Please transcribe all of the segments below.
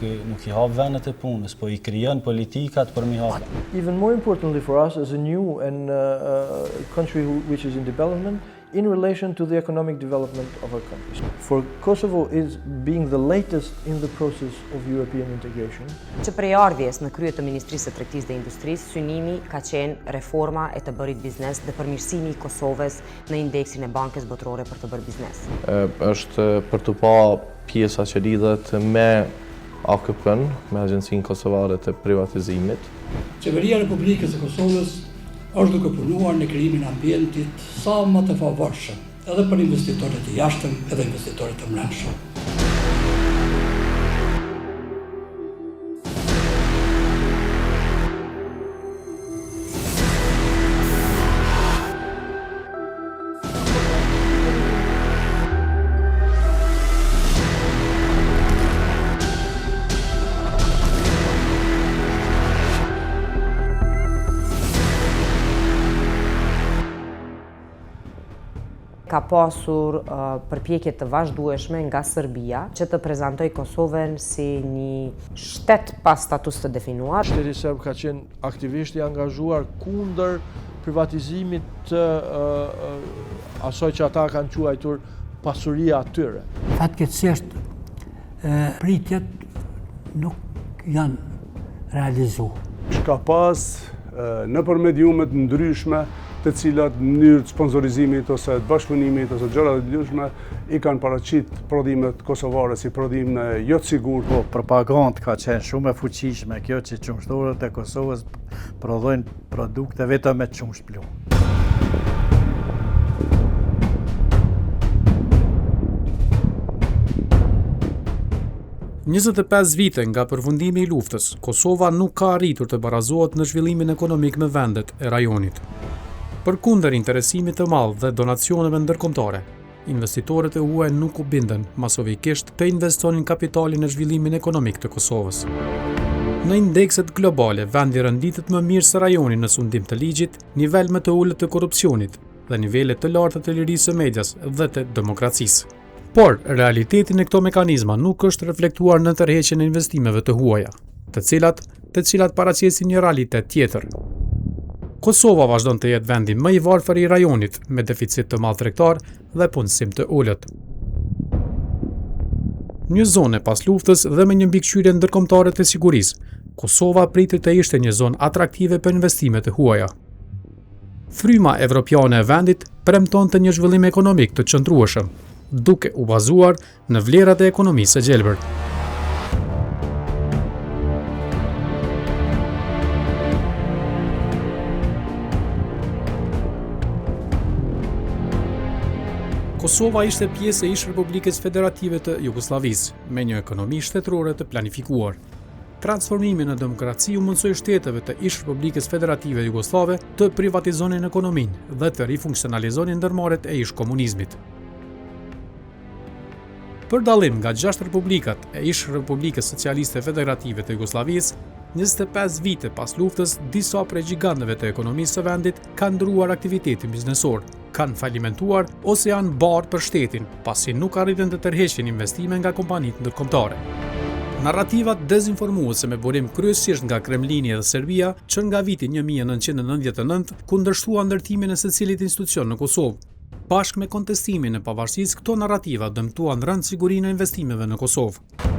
nuk I hap vendet e punës, po I krijon politikat për mi hap. Even more importantly for us as a new and country which is in development, in relation to the economic development of our country. For Kosovo is being the latest in the process of European integration. Që prej ardhjes në krye të Ministrisë së Tregtisë dhe Industrisë, synimi ka qenë reforma e të bërit biznes dhe përmirësimi I Kosovës në indeksin e Bankës Botërore për të bërë biznes. Është për të pa pjesa që lidhet me AKP-n, me Agjencinë Kosovare të Privatizimit. Qeveria e Republikës së Kosovës është duke punuar në krijimin e ambientit sa më të favorshëm, edhe për investitorët e jashtëm, edhe investitorët e brendshëm. Ka pasur përpjekje të vazhdueshme nga Serbia që të prezantoj Kosovën si një shtet pas status të definuar. Shteti serb ka qenë aktivisht I angazhuar kundër privatizimit të asoj që ata kanë quajtur pasuria atyre. Fatkeqësisht pritjet nuk janë realizuar. Ka pas nëpër mediumet ndryshme të cilat në mënyrë të sponsorizimit ose të bashkëpunimit ose gjëra të ndryshme I kanë paraqit prodhimet kosovare si prodhim jo të sigurt. Po, propagandë ka qenë shumë e fuqishme kjo që qumshtorët e Kosovës prodhojnë produkte vetëm me qumshplu. 25 vite nga përfundimi I luftës, Kosova nuk ka arritur të barazohet në zhvillimin ekonomik me vendet e rajonit. Përkundër interesimit të madh dhe donacioneve ndërkombëtare, investitorët e huaj nuk u bindën masovikisht të investonin kapitalin në zhvillimin ekonomik të Kosovës. Në indekset globale, vendi rënditet më mirë se rajoni në sundim të ligjit, nivel më të ulët të korrupsionit dhe nivelet të larta të lirisë së medias dhe të demokracisë. Por, realitetin e këto mekanizma nuk është reflektuar në tërheqjen e investimeve të huaja, të cilat paraqesin një realitet tjetër. Kosova vazhdon të jetë vendi më I varfër I rajonit, me deficit të madh tregtar dhe punësim të ulët. Një zonë pas luftës dhe me një mbikëqyrje ndërkombëtare të sigurisë, Kosova pritet të ishte një zonë atraktive për investimet e huaja. Fryma evropiane e vendit premtonte një zhvillim ekonomik të qëndrueshëm, duke u bazuar në vlerat e ekonomisë së gjelbër. Kosova ishte pjesë e Ish Republikës Federative të Jugosllavisë, me një ekonomi shtetërore të planifikuar. Transformimi në demokraci u mundsoi shteteve të Ish Republikës Federative Jugoslave të privatizonin ekonominë dhe të rifunksionalizonin ndërmarrjet e ish komunizmit. Për dallim nga 6 republikat e Ish Republikës Socialiste Federative të Jugosllavisë, 25 vite pas luftës, disa prej gjigantëve të ekonomisë së vendit kanë ndryruar aktivitetin biznesor, kanë falimentuar ose janë barë për shtetin, pasi nuk arritën të tërheqin investime nga kompanitë ndërkombëtare. Narrativat dezinformuese me burim kryesisht nga Kremlini dhe Serbia, që nga viti 1999 kundërshtuan ndërtimin e secilit institucion në Kosovë. Bashkë me kontestimin e pavarësisë, këto narrativa dëmtuan rëndësigurinë e investimeve në Kosovë.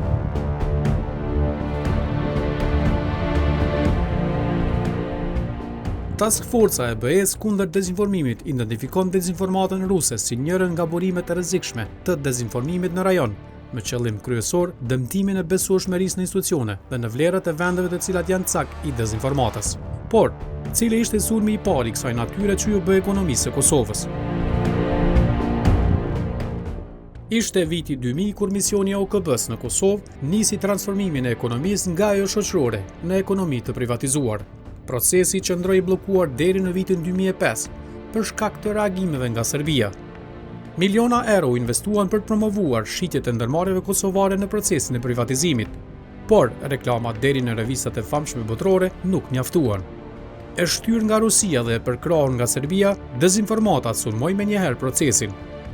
Task Forca e BE-s kundër dezinformimit identifikon dezinformatën ruse si njërin nga burimet e rrezikshme të dezinformimit në rajon, me qëllim kryesor dëmtimin e besueshmërisë në institucione dhe në vlerat e vendeve të cilat janë cak I dezinformatës. Por, cili ishte sulmi I parë I kësaj natyre që ju bë ekonomisë së Kosovës? Ishte viti 2000 kur misioni I OKB-s në Kosovë nisi transformimin e ekonomisë nga ajo shoqërore në ekonomi të privatizuar. Procesi qëndroi I bllokuar deri në vitin 2005 për shkak të reagimeve nga Serbia. Miliona euro investuan për të promovuar shitjet e ndërmarrjeve kosovare në procesin e privatizimit, por reklamat deri në revistat e famshme botërore nuk mjaftuan. E shtyr nga Rusia dhe e përkrahur nga Serbia, dezinformatat sulmoi menjëherë procesin.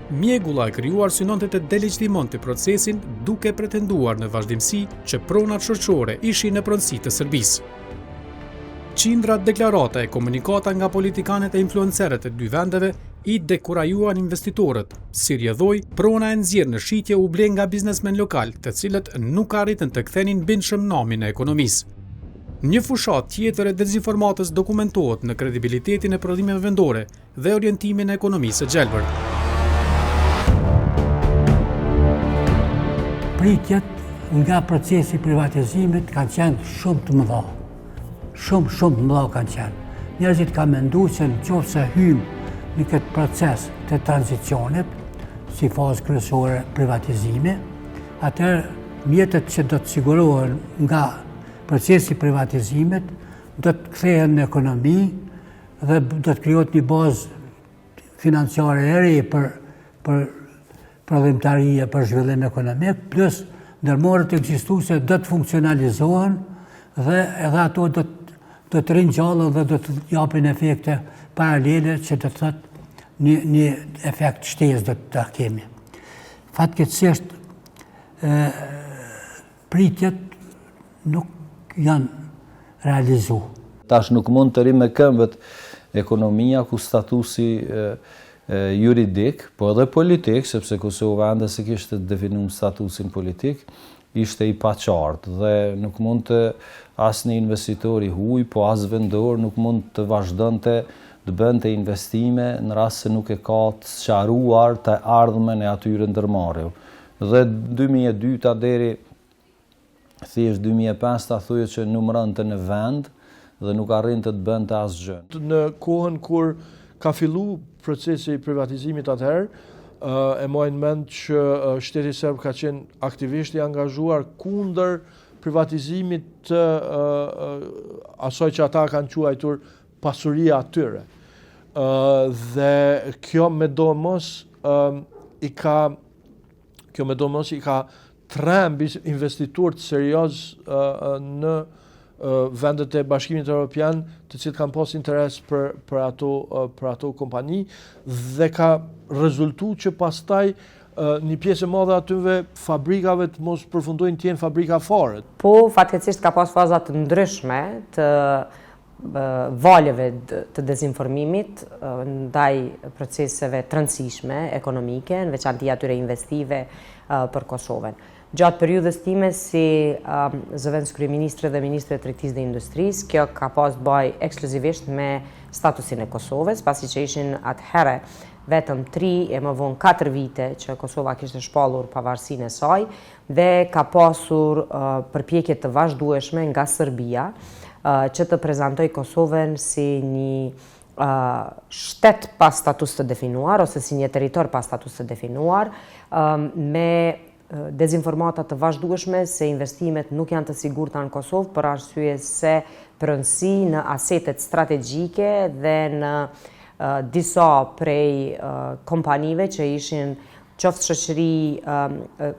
Mjegulla e krijuar synonte të delegjitimonte procesin duke pretenduar në vazhdimsi që pronat shoqërore ishin në pronësi të Serbisë. Qindra deklarata e komunikata nga politikanët e influencerët e dy vendeve i dekurajuan investitorët, si rrjedhoi prona e nxjerrë në shitje u ble nga biznesmen lokal, të cilët nuk arritën të kthenin bindshëm namin e ekonomisë. Një fushat tjetër e dezinformatës dokumentohet në kredibilitetin e prodhimeve vendore dhe orientimin e ekonomisë së gjelbër. Pritjet nga procesi i privatizimit kanë qenë shumë të mëdha. Shumë të mëdha kanë qenë. Njerëzit kanë menduar se nëse hyjmë në këtë proces të tranzicionit, si fazë kryesore privatizimi, atëherë mjetet që do të sigurohen nga procesi i privatizimit do të kthehen në ekonomi dhe do të krijohet një bazë financiare e re për prodhimtarie, për zhvillim ekonomik, plus ndërmarrjet ekzistuese do të funksionalizohen dhe edhe ato do të ringjallën dhe do të japin efekte paralele që do të thotë një efekt shtesë do të kemi. Fatkeqësisht pritjet nuk janë realizu. Tash nuk mund të rrimë me këmbët ekonomia ku statusi juridik, po edhe politik, sepse Kosova ende se kishte definuar statusin politik, ishte i paqartë dhe nuk mund të asnjë investitor i huaj, po as vendor nuk mund të vazhdonte të bënte investime në rast se nuk e ka të sqaruar të ardhmen e atyre ndërmarrjeve. Dhe 2002 deri thjesht 2005 ta thuhet që numëronte në vend dhe nuk arrinte të bënte asgjë. Në kohën kur ka fillu procesi i privatizimit atëherë, e mojnë mend që shteti serb ka qenë aktivisht i angazhuar kundër privatizimit të asaj që ata kanë quajtur pasuria atyre. Dhe kjo me domos i ka tremb investitor të serioz në vendet e Bashkimit Evropian, të cilët kanë pas interes për ato kompani dhe ka rezultuar që pastaj një pjesë e madhe atyve fabrikave të mos përfundojnë të jenë fabrika fare. Po, fatkeqësisht ka pas faza të ndryshme të valeve të dezinformimit ndaj proceseve të rëndësishme ekonomike, në veçanti atyre investive për Kosovën. Gjatë periudhës time si zëvendës kryeministre dhe ministre të tregtisë dhe industrisë, kjo ka pas bëj ekskluzivisht me statusin e Kosovës, pasi që ishin atëherë vetëm 3 e më vonë 4 vite që Kosova kishte shpallur pavarësinë e saj dhe ka pasur përpjekje të vazhdueshme nga Serbia që të prezantoj Kosovën si një shtet pa status të definuar ose si një territor pa status të definuar me dezinformata të vazhdueshme se investimet nuk janë të sigurta në Kosovë për arsye se pronësi në asetet strategjike dhe në disa prej kompanive që ishin qoftë shoqëri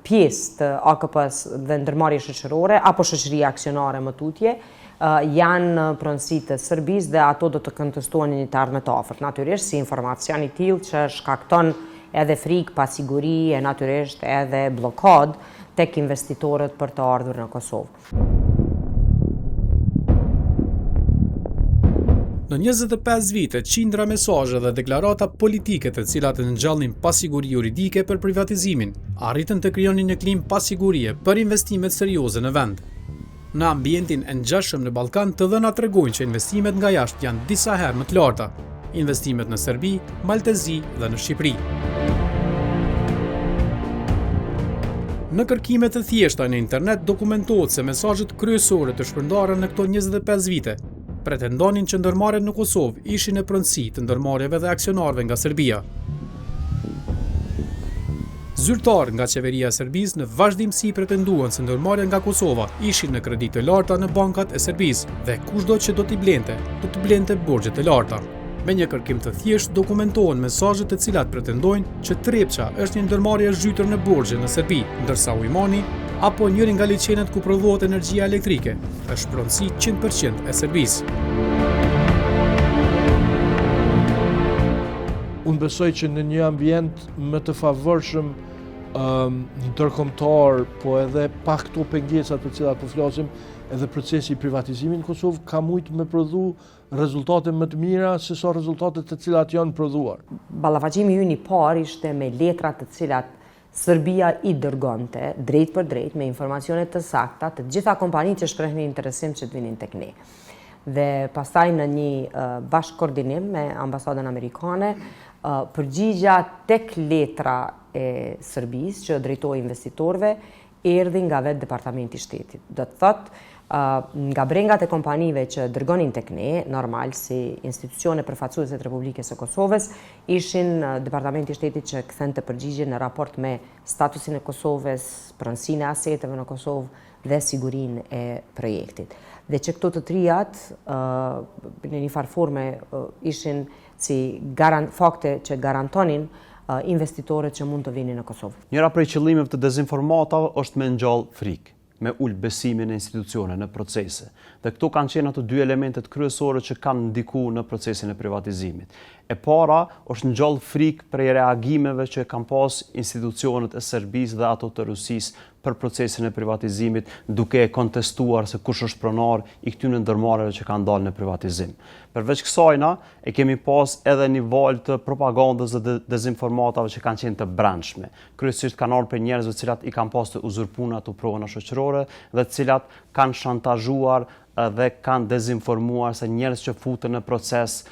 pjesë të AKP-s dhe ndërmarrje shoqërore apo shoqëri aksionare më tutje, janë në pronësi të Serbisë dhe ato do të kontestohen një të ardhme të afërt. Natyrisht si informacion i tillë që shkakton edhe frikë, pasiguri e natyrisht edhe blokad tek investitorët për të ardhur në Kosovë. Në 25 vite, qindra mesazhe dhe deklarata politike të cilat ngjallnin pasiguri juridike për privatizimin, arritën të krijonin një klimë pasigurie për investimet serioze në vend. Në ambientin e ngjashëm në Ballkan, të dhënat tregojnë që investimet nga jashtë janë disa herë më të larta, investimet në Serbi, Maltezi dhe në Shqipëri. Në kërkimet të thjeshta në internet dokumentohet se mesazhet kryesore të shpërndara në këto 25 vite pretendonin që ndërmarrjet në Kosovë ishin në pronësi të ndërmarrjeve dhe aksionarëve nga Serbia. Zyrtar nga qeveria e Serbisë në vazhdimsi pretenduan se ndërmarrja nga Kosova ishin në kredite të larta në bankat e Serbisë dhe kushdo që do t'i blente, do të blente borxhe të larta. Me një kërkim të thjeshtë dokumentohen mesazhet të cilat pretendojnë që Trepça është një ndërmarrje zhytur në borxhe në Serbi, ndërsa Ujmani apo njëri nga liçenet ku prodhohet energjia elektrike është pronësi 100% e Serbisë. Unë besoj që në një ambient më të favorshëm ndërkombëtar, po edhe pa këto pengesat për cilat po flasim, edhe procesi i privatizimit në Kosovë ka mujt me prodhu rezultate më të mira se sa rezultatet të cilat janë prodhuar. Ballafaqimi ynë i parë ishte me letra të cilat Serbia i dërgonte drejt për drejt me informacione të sakta të gjitha kompanitë që shprehnin interesim që të vinin tek ne. Dhe pastaj në një bashkëkoordinim me ambasadën amerikane, përgjigja tek letra e Serbisë që drejtoi investitorëve erdhi nga vetë Departamenti i Shtetit. Do të thotë, nga brengat e kompanive që dërgonin tek ne, normal si institucione përfaqësuese të Republikës së Kosovës, ishin Departamenti i Shtetit që kthente përgjigje në raport me statusin e Kosovës, pronësinë e aseteve në Kosovë dhe sigurinë e projektit. Dhe që këto të trijat në një farë forme ishin si fakte që garantonin investitorët që mund të vinin në Kosovë. Njëra prej qëllimeve të dezinformatave është me ngjall frikë, me ul besimin në institucione, në procese. Dhe këto kanë qenë ato dy elementet kryesore që kanë ndikuar në procesin e privatizimit. E para është ngjall frikë prej reagimeve që kanë pas institucionet e Serbisë dhe ato të Rusisë për procesin e privatizimit, duke e kontestuar se kush është pronar i këtyre ndërmarrjeve që kanë dalë në privatizim. Përveç kësajna, e kemi pas edhe një valë të propagandës dhe dezinformatave që kanë qenë të brendshme. Kryesisht kanë ardhur për njerëzve të cilat i kanë pas të uzurpuar ato prova shoqërore dhe të cilat kanë shantazhuar dhe kanë dezinformuar se njerëz që futen në proces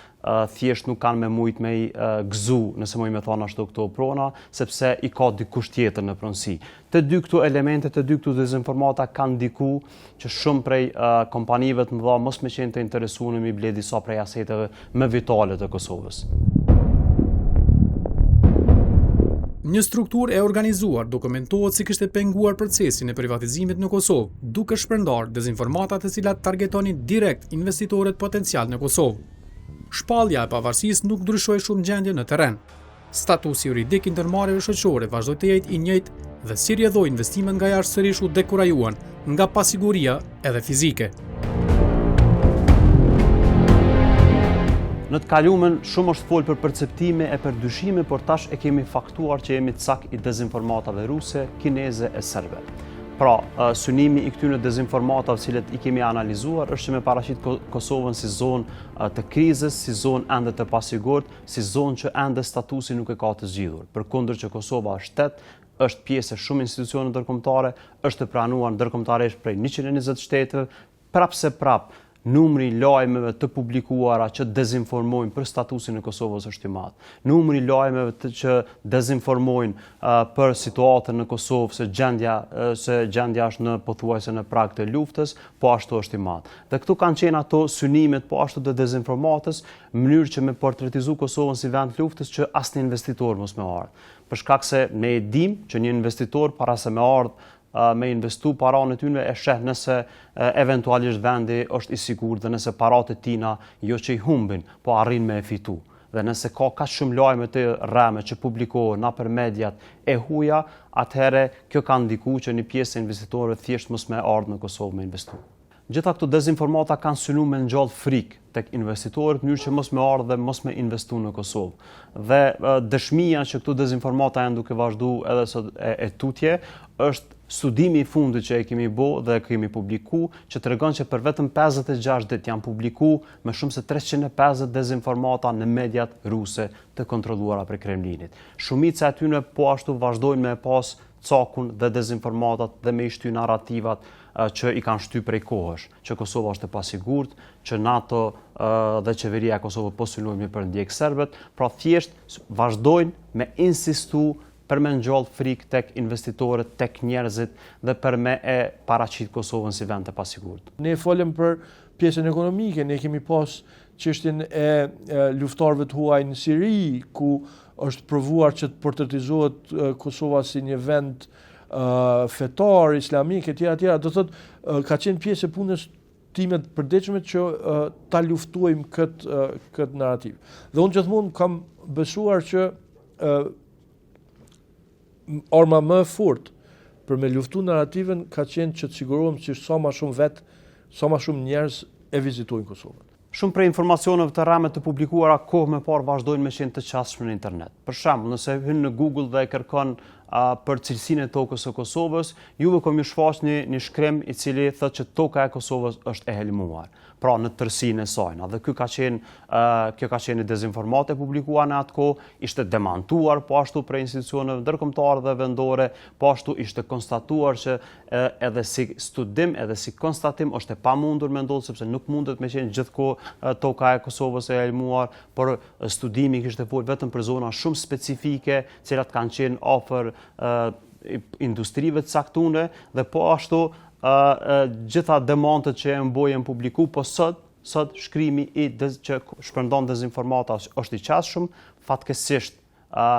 thjesht nuk kanë me mujt me i gëzu, nëse mujt me thonë ashtu këto prona, sepse i ka dikush tjetër në pronësi. Të dy këto elemente, të dy këto dezinformata kanë ndiku që shumë prej kompanive të mëdha mos me qenë të interesuar me ble disa prej aseteve më vitale të Kosovës. Një strukturë e organizuar dokumentohet si kishte penguar procesin e privatizimit në Kosovë, duke shpërndar dezinformata të cilat targetonin direkt investitorët potencial në Kosovë. Shpallja e pavarësisë nuk ndryshoi shumë gjendjen në terren. Statusi juridik i ndërmarrjeve shoqërore vazhdoi të jetë i njëjtë dhe si rrjedhoi investimet nga jashtë sërish u dekurajuan nga pasiguria edhe fizike. Në të kalumen shumë është folë për perceptime e për dyshime, por tash e kemi faktuar që jemi cak i dezinformatave ruse, kineze e serbe. Pra, synimi i këtyre dezinformatave cilët i kemi analizuar është që me paraqit Kosovën si zonë të krizës, si zonë ende të pasigurt, si zonë që ende statusi nuk e ka të zgjidhur. Përkundër që Kosova është shtet, është pjesë e shumë institucione ndërkombëtare, është e pranuar ndërkombëtarisht prej 120 shteteve, prapse numri i lajmeve të publikuara që dezinformojnë për statusin e Kosovës është i madh. Numri i lajmeve që dezinformojnë për situatën në Kosovë se gjendja është në pothuajse në prag të luftës, po ashtu është i madh. Dhe këtu kanë qenë ato synimet po ashtu të dezinformatës, në mënyrë që me portretizu Kosovën si vend luftës që asnjë investitor mos me ardhë. Për shkak se ne e dim që një investitor para se me ardhë me investu paranë e tyre e sheh nëse eventualisht vendi është i sigurt dhe nëse paratë e tina jo që i humbin, po arrin me e fitu. Dhe nëse ka kaq shumë lajme të rreme që publikohen nëpër mediat e huaja, atëherë kjo ka ndikuar që një pjesë e investitorëve thjesht mos me ardhë në Kosovë me investu. Gjitha këto dezinformata kanë synu me ngjall frikë tek investitorët, në mënyrë që mos me ardhë dhe mos me investu në Kosovë. Dhe dëshmia që këto dezinformata janë duke vazhduar edhe sot e tutje është studimi i fundit që e kemi bë dhe kemi publiku, që tregon që për vetëm 56 ditë janë publiku me shumë se 350 dezinformata në mediat ruse të kontrolluara prej Kremlinit. Shumica e tyre po ashtu vazhdojnë me pas cakun dhe dezinformatat dhe me i shty narrativat që i kanë shty prej kohësh, që Kosova është e pasigurt, që NATO dhe qeveria e Kosovës po synojnë për ndjek serbët, pra thjesht vazhdojnë me insistu për me ngjall frikë tek investitorët, tek njerëzit dhe për me e paraqit Kosovën si vend të pasigurt. Ne folëm për pjesën ekonomike, ne kemi pas çështjen e luftarëve të huaj në Siri, ku është provuar që të portretizohet Kosova si një vend fetar, islamik, etj. Do thotë ka qenë pjesë e punës time të përditshme që ta luftojmë këtë narrativ. Dhe unë gjithmonë kam besuar që arma më e fortë për me luftu narrativen ka qenë që të sigurohem që sa më shumë njerëz e vizitojnë Kosovën. Shumë prej informacioneve të rreme të publikuara kohë më parë vazhdojnë me qenë të qasshme në internet. Për shembull, nëse hyn në Google dhe e kërkon për cilësinë e tokës së Kosovës, juve komi shfaq një shkrim i cili thotë që toka e Kosovës është e helmuar. Pra në tërësinë e saj. Dhe kjo ka qenë një dezinformatë e publikuar në atë kohë, ishte demantuar po ashtu prej institucioneve ndërkombëtare dhe vendore, po ashtu ishte konstatuar që edhe si studim, edhe si konstatim është e pamundur me ndodhë, sepse nuk mundet me qenë gjithkohë toka e Kosovës e helmuar, por studimi kishte folur vetëm për zona shumë specifike, cilat kanë qenë afër industrive të caktuara dhe po ashtu gjitha demantet që e mbojën publiku, po sot shkrimi që shpërndon dezinformata është i qasshëm, fatkeqësisht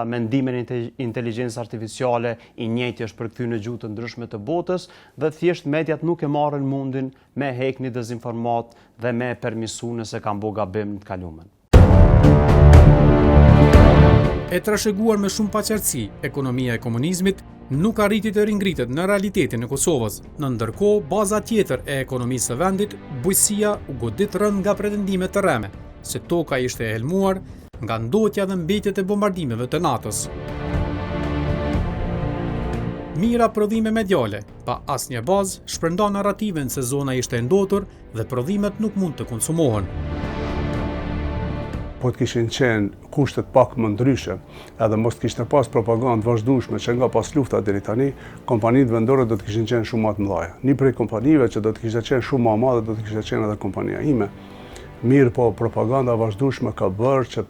mendimin e inteligjencës artificiale i njëjti është përkthyer në gjuhë të ndryshme të botës dhe thjesht mediat nuk e marrin mundin me hek një dezinformat dhe me permisu nëse kanë bo gabim në të kalumen. E trashëguar me shumë paqartësi, ekonomia e komunizmit nuk arriti të ringritet në realitetin e Kosovës. Në ndërkohë, baza tjetër e ekonomisë së vendit, bujqësia, u godit rënd nga pretendimet të rreme, se toka ishte e helmuar nga ndotja dhe mbetjet e bombardimeve të NATO-s. Mira prodhime mediale, pa asnjë bazë, shpërndan narrativen se zona ishte e ndotur dhe prodhimet nuk mund të konsumohen. Po të kishin qenë kushtet pak më ndryshe, edhe mos të kishte pas propagandë vazhdueshme që nga pas lufta deri tani, kompanitë vendore do të kishin qenë shumë më të mëdha. Një prej kompanive që do të kishte qenë shumë më e madhe do të kishte qenë edhe kompania ime. Mirë, po propaganda vazhdueshme ka bërë që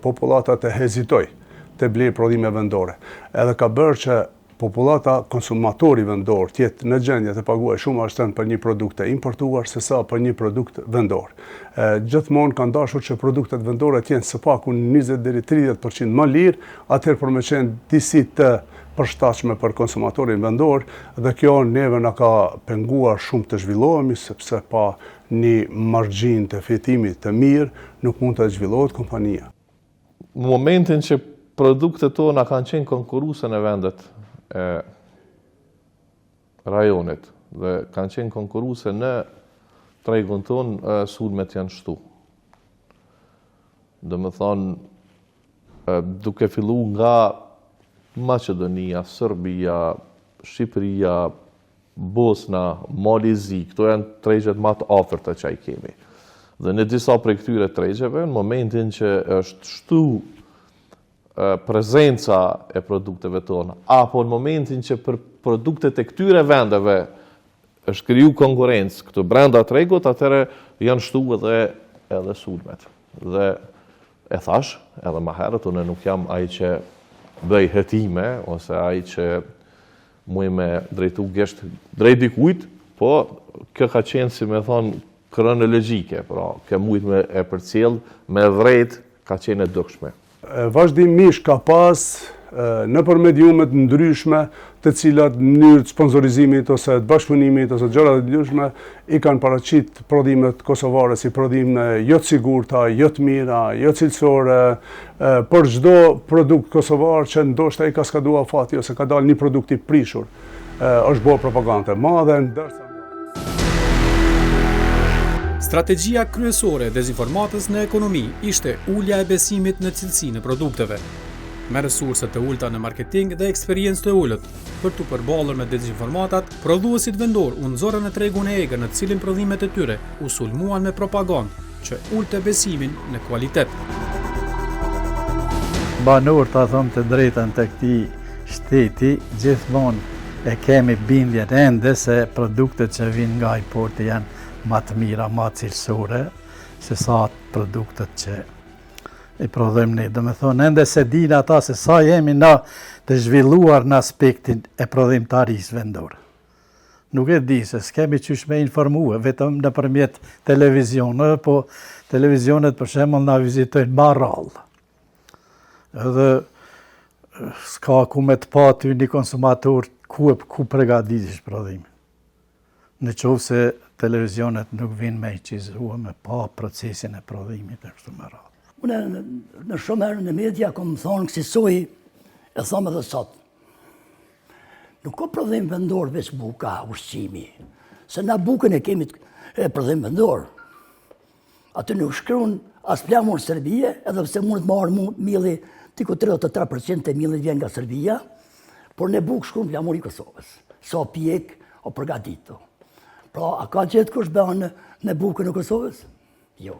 popullata të hezitoj të blej prodhime vendore. Edhe ka bërë që popullata, konsumatori vendor, tjetë në gjendje të paguaj shumë ashtën për një produkt të importuar, se sa për një produkt vendor. Gjithmonë kanë dashur që produktet vendore tjenë së paku 20-30% më lirë, atëherë për me qenë disi të përshtatshme për konsumatorin vendor, dhe kjo neve na ka penguar shumë të zhvillohemi, sepse pa një margjin të fitimit të mirë, nuk mund të zhvillohet kompania. Në momentin që produktet tona kanë qenë konkurruese në vendet e rajonit dhe kanë qenë konkurruese në tregun ton, sulmet janë shtu. Do më thonë, duke fillu nga Maqedonia, Serbia, Shqipëria, Bosna, Malizi, këto janë tregjet më të afërta që ai kemi. Dhe në disa prej këtyre tregjeve, në momentin që është shtu prezenca e produkteve tona, apo në momentin që për produktet e këtyre vendeve është kriju konkurencë këtu brenda tregut, atëherë janë shtu edhe sulmet. Dhe e thash, edhe më herët, unë nuk jam ai që bëj hetime, ose ai që muj me drejtu gesht drejt dikujt, po kjo ka qenë, si me thonë, kronologjike, pra ke mujt me e përcjell me drejt ka qenë e dukshme. Vazhdimisht ka pas në për mediumet ndryshme të cilat në mënyrë të sponsorizimit ose të bashkëpunimit ose gjëra të ndryshme i kanë paraqit prodhimet kosovare si prodhime jo të sigurta, jo të mira, jo cilësore, për çdo produkt kosovar që ndoshta i ka skaduar fati ose ka dalë një produkt i prishur, është bërë propagandë e madhe, ndërsa Strategjia kryesore e dezinformatës në ekonomi ishte ulja e besimit në cilësinë e produkteve, me resurse të ulta në marketing dhe eksperiencë të ullët. Për të përballur me dezinformatat, prodhuesit vendor u nxorën në tregun e egër në të cilin prodhimet e tyre u sulmuan me propagandë që ulte besimin në kualitet. Banor ta them të drejtën të këtij shteti, gjithmonë e kemi bindjen ende se produktet që vijnë nga importi janë më të mira, më cilësore, se sa produktet që i prodhojmë ne. Do me thonë, ende se dinë ata se sa jemi na të zhvilluar në aspektin e prodhimtarisë vendore. Nuk e di se s'kemi qysh me informue, vetëm nëpërmjet televizioneve, po televizionet për shembull na vizitojnë më rrallë. Edhe s'ka ku me të pa ty një konsumator ku përgatish prodhimin. Në qovë se televizionet nuk vinë me i qizrua, me pa procesin e prodhimit e kështu me radhë. Unë në shumë herë në media kom thonë kësisoj, e thome dhe sot. Nuk ka prodhim vendor veç buka, ushqimi. Se na bukën e kemi prodhim vendor. Aty nuk shkruan as plamur Serbia, edhe pse mund të marrë milli, tiku 33% e millit vjen nga Serbia, por në bukë shkruan plamur i Kosovës. So pjek o përgatito. Pra, a ka gjetë kush bëhen në bukën e Kosovës? Jo.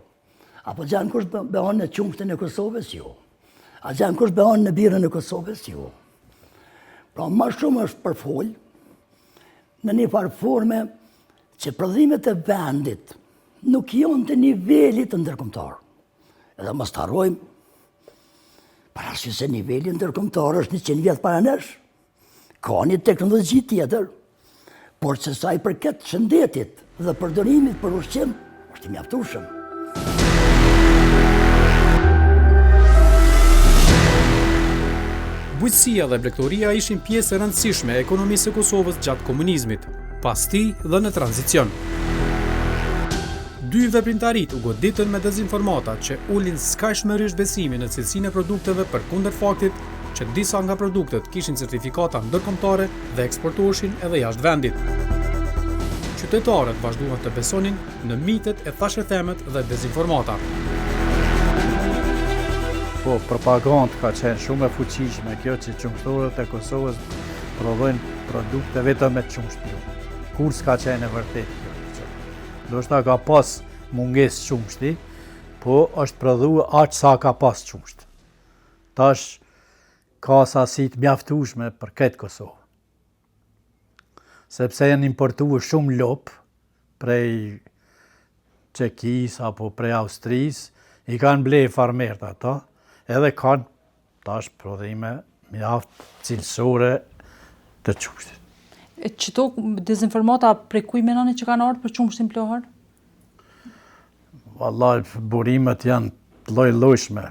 Apo gjenë kush bëhen në qumshtin e Kosovës? Jo. A gjenë kush bëhen në birën e Kosovës? Jo. Pra, ma shumë është përfol në një farë forme që prodhimet e vendit nuk janë të nivelit të ndërkombëtar. Edhe mos të harrojmë, parasysh se niveli ndërkombëtar është 100 vjet para nesh. Ka një teknologji tjetër, por që sa i përket shëndetit dhe përdorimit për ushqim, është i mjaftueshëm. Bujqësia dhe blegtoria ishin pjesë e rëndësishme e ekonomisë së Kosovës gjatë komunizmit, pas tij dhe në tranzicion. Dy veprimtarit u goditën me dezinformata që ulin skajshmërisht besimin në cilësinë e produkteve përkundër faktit që disa nga produktet kishin certifikata ndërkombëtare dhe eksportoheshin edhe jashtë vendit. Qytetarët vazhduan të besonin në mitet e thashethemet dhe dezinformata. Po, propagandë ka qenë shumë e fuqishme kjo që qumshtorët e Kosovës prodhojnë produkte vetëm me qumshti. Kur s'ka qenë e vërtet kjo. Ndoshta ka pas mungesë qumshti, po është prodhuar aq sa ka pas qumsht. Tash ka sasi të mjaftueshme për këtë Kosovë. Sepse janë importuar shumë lop prej Çekisë apo prej Austrisë, i kanë ble farmerët ata, edhe kanë tash prodhime mjaft cilësore të qumshtit. Qëto dezinformata prej kuj menoni që kanë ardhur për qumshtin plohër? Vallai, burimet janë të lloj-llojshme,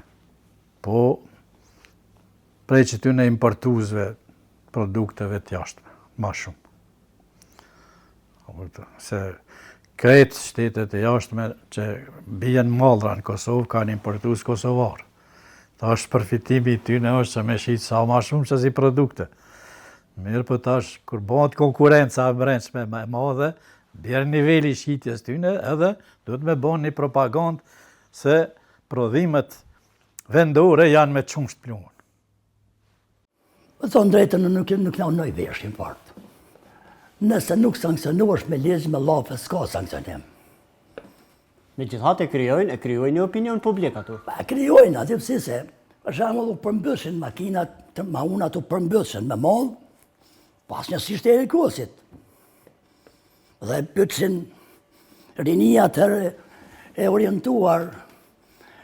po prej që ty në importuesve produkteve të jashtme, ma shumë. Se kretë shtetet e jashtme që bien mallra në Kosovë kanë importues kosovar. Tash përfitimi i tyre është se me shit sa ma shumë se si produkte. Mirë për tash, kur bëhet konkurenca e brendshme më e madhe, bjerë niveli shitjes tyne edhe duhet me bënë një propagandë se prodhimet vendore janë me qumsht pluhur. Më thonë drejtën, nuk janë nëj veshin partë. Nëse nuk sankcionohesh me ligj me llafe, s'ka sankcionim. Megjithatë e krijojnë një opinion publik ato. Krijojnë aty pse se, për shembull, u përmbyshin makinat, maunat u përmbyshin me mall, pas një sistemi kosit. Dhe pyetsin rinia e orientuar,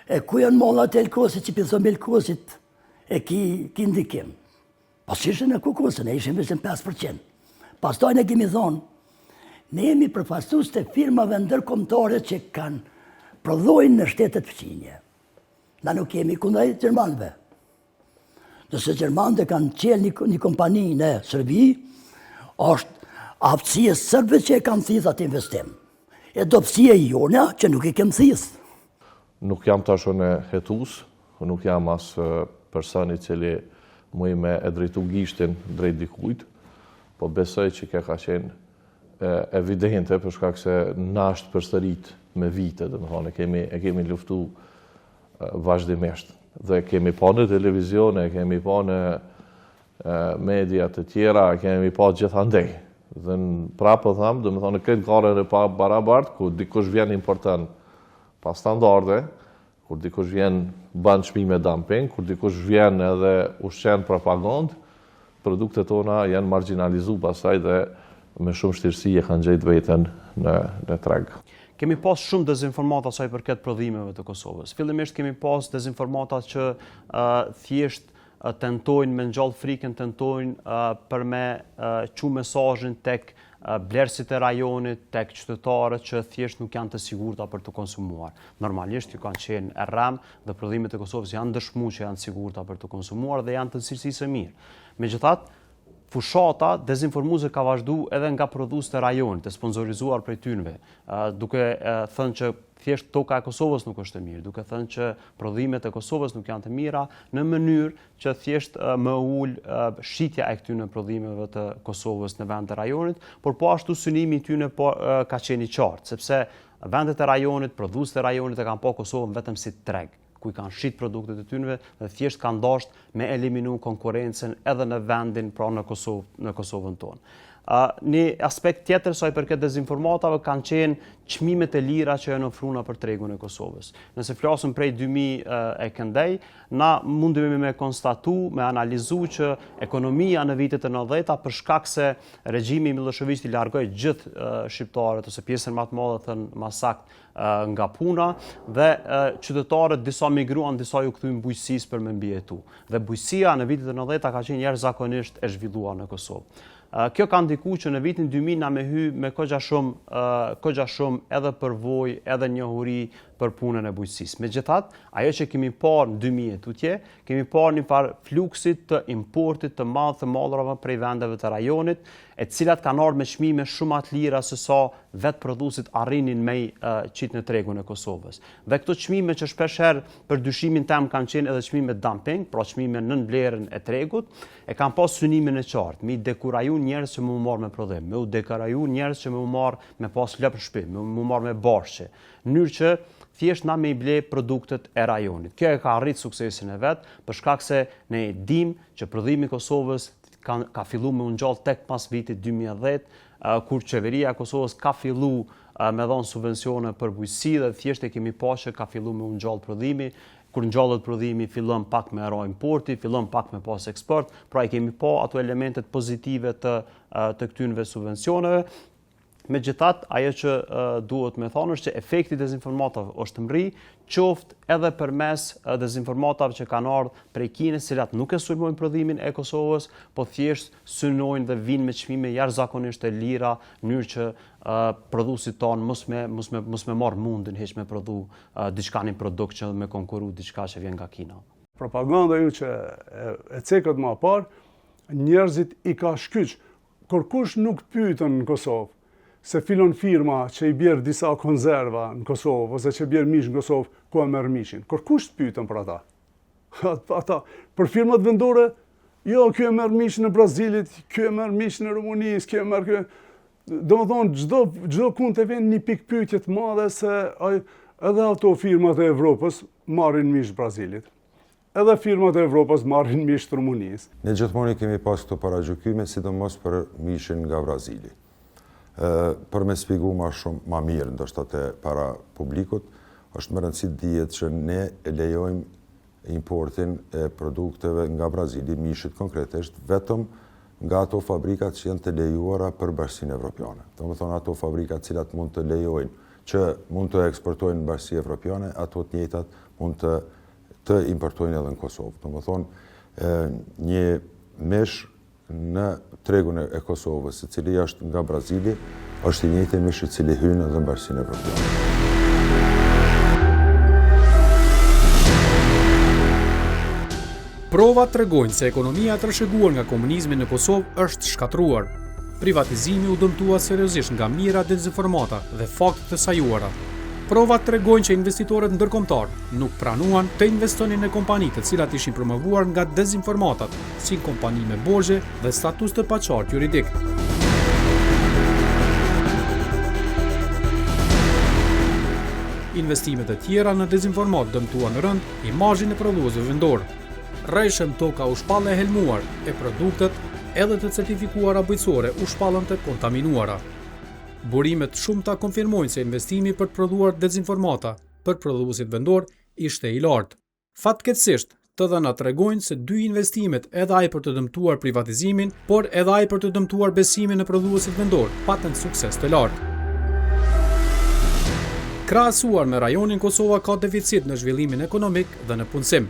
e ku janë mallat e Elkosit që pjesë me Elkosit e ki ndikim. Pas ishin e Kukosin, e ishin vetëm 5%. Pastaj ne kemi thonë, ne jemi përfaqësues të firmave ndërkombëtare që prodhojnë në shtetet fqinje. Na nuk kemi kundër gjermanëve. Nëse gjermanët kanë qelë një kompani në Serbi, është aftësia e serbëve që e kanë thithë atë investim. E dobësia jona që nuk e kem thithë. Nuk jam tash në hetus, nuk jam as personi i cili muj me e drejtu gishtin drejt dikujt, po besoj që kjo ka qenë evidente për shkak se na është përsërit me vite, domethënë e kemi luftu vazhdimisht. Dhe kemi pa në televizion, kemi pa në media të tjera, kemi pa gjithandej. Dhe prapë tham, domethënë këtë garën e pa barabart, ku dikush vjen importon pa standarde, kur dikush vjen bën çmime dumping, kur dikush vjen edhe ushqen propagandë, produktet tona janë marginalizuar pasaj dhe me shumë shtirësi e kanë gjetë veten në treg. Kemi pas shumë dezinformata sa i përket prodhimeve të Kosovës. Fillimisht kemi pas dezinformata që thjesht tentojnë me ngjall frikën, tentojnë për me çu mesazhin tek blerësit e rajonit, tek qytetarët që thjesht nuk janë të sigurta për të konsumuar. Normalisht ju kanë qenë errem dhe prodhimet e Kosovës janë dëshmuar që janë të sigurta për të konsumuar dhe janë të cilësisë së mirë. Megjithatë, fushata dezinformuese ka vazhdu edhe nga prodhuesët e rajonit, të sponsorizuar prej tyre, duke thënë që thjesht toka e Kosovës nuk është e mirë, duke thënë që prodhimet e Kosovës nuk janë të mira, në mënyrë që thjesht më ul shitja e këtyre prodhimeve të Kosovës në vend të rajonit, por po ashtu synimi i tyre ka qenë i qartë, sepse vendet e rajonit, prodhuesit e rajonit e kanë pa Kosovën vetëm si treg, ku i kanë shit produktet e tyre dhe thjesht kanë dashur me eliminu konkurrencën edhe në vendin, pra në Kosovën tonë. Një aspekt tjetër sa i përket dezinformatave kanë qenë çmimet e lira që janë ofruar për tregun e Kosovës. Nëse flasim prej 2000 e këndej, na mundemi me konstatu, me analizu që ekonomia në vitet e 90-ta për shkak se regjimi Milošević i largoi gjithë shqiptarët ose pjesën më të madhe thënë më saktë nga puna dhe qytetarët disa migruan, disa ju kthyen bujqësisë për me mbijetu. Dhe bujqësia në vitet e 90-ta ka qenë jashtëzakonisht e zhvilluar në Kosovë. Kjo ka ndikuar që në vitin 2000 na me hy me kogja shumë edhe përvojë, edhe njohuri për punën e bujqësisë. Megjithatë, ajo që kemi parë në 2000 tutje, kemi parë një farë fluksit të importit të madh të mallrave prej vendeve të rajonit, e cilat kanë ardhur me çmime shumë më të lira se sa vetë prodhuesit arrinin me qitë në tregun e Kosovës. Dhe këto çmime që shpeshherë për dyshimin tem kanë qenë edhe çmime dumping, pra çmime nën vlerën e tregut, e kanë pas synimin e qartë, me dekuraju njerëz që më marrë me prodhim, me u dekuraju njerëz që më marrë me pas lëp në shtëpi, më marrë me bashkë, në mënyrë që thjesht na me i ble produktet e rajonit. Kjo e ka arrit suksesin e vet, për shkak se ne dim që prodhimi i Kosovës ka filluar me u ngjall tek pas vitit 2010, kur qeveria e Kosovës ka filluar me dhënë subvencione për bujqësi dhe thjesht e kemi pa që ka filluar me u ngjall prodhimi. Kur ngjallet prodhimi fillon pak me ra importi, fillon pak me pas eksport, pra i kemi pa ato elementet pozitive të këtynve subvencioneve. Megjithatë, ajo që duhet me thonë është që efekti i dezinformatave është mri, qoftë edhe përmes dezinformatave që kanë ardhur prej Kinës, cilat nuk e sulmojnë prodhimin e Kosovës, po thjesht synojnë dhe vinë me çmime jashtëzakonisht të lira, në mënyrë që prodhuesit tonë mos me marr mundin hiç me prodhu diçka një produkt që me konkuru diçka që vjen nga Kina. Propaganda ju që e cekët më parë, njerëzit i ka shkyq. Kërkush nuk pyetën në Kosovë se filon firma që i bjerë disa konzerva në Kosovë, ose që bjerë mish në Kosovë, ku e merë mishin. Kërkush të pyetën për ata? Ata, për firmat vendore, jo, kjo e merë mish në Brazilit, kjo e merë mish në Rumunisë, kjo e merë kjo... Do më thonë, gjdo kund të vend një pikë pyetjet madhe se edhe ato firmat e Evropës marrin mish Brazilit. Edhe firmat e Evropës marrin mish të Rumunisë. Ne gjithmonë kemi pas këto paragjykime, sidomos për mishin nga Brazili. Për me shpjegu ma mirë, ndoshta te para publikut, është më rëndësi dihet që ne lejojmë importin e produkteve nga Brazili, mishit konkretisht, vetëm nga ato fabrikat që janë të lejuara për Bashkinë Evropiane. Do të thonë ato fabrikat cilat mund të lejojnë, që mund të eksportojnë në Bashkinë Evropiane, ato të njëjtat mund të importojnë edhe në Kosovë. Do të thonë një mish në tregun e Kosovës, i cili është nga Brazili, është i njëjti mish i cili hyn edhe në Bashkinë Evropiane. Provat tregojnë se ekonomia e trashëguar nga komunizmi në Kosovë është shkatruar. Privatizimi u dëmtua seriozisht nga mira dezinformata dhe fakte të sajuara. Provat tregojnë që investitorët ndërkombëtar nuk pranuan të investonin në kompani të cilat ishin promovuar nga dezinformatat, si kompani me borxhe dhe status të paqartë juridik. Investimet e tjera në dezinformat dëmtuan rënd imazhin e prodhuesve vendor. Rreshëm toka u shpallë e helmuar e produktet edhe të certifikuara bujqësore u shpallën të kontaminuara. Burimet shumëta konfirmojnë se investimi për të prodhuar dezinformata për prodhuesit vendor ishte i lartë. Fatkeqësisht, të dhënat tregojnë se dy investimet, edhe ai për të dëmtuar privatizimin, por edhe ai për të dëmtuar besimin në prodhuesit vendor, patën sukses të lartë. Krahasuar me rajonin, Kosova ka deficit në zhvillimin ekonomik dhe në punësim.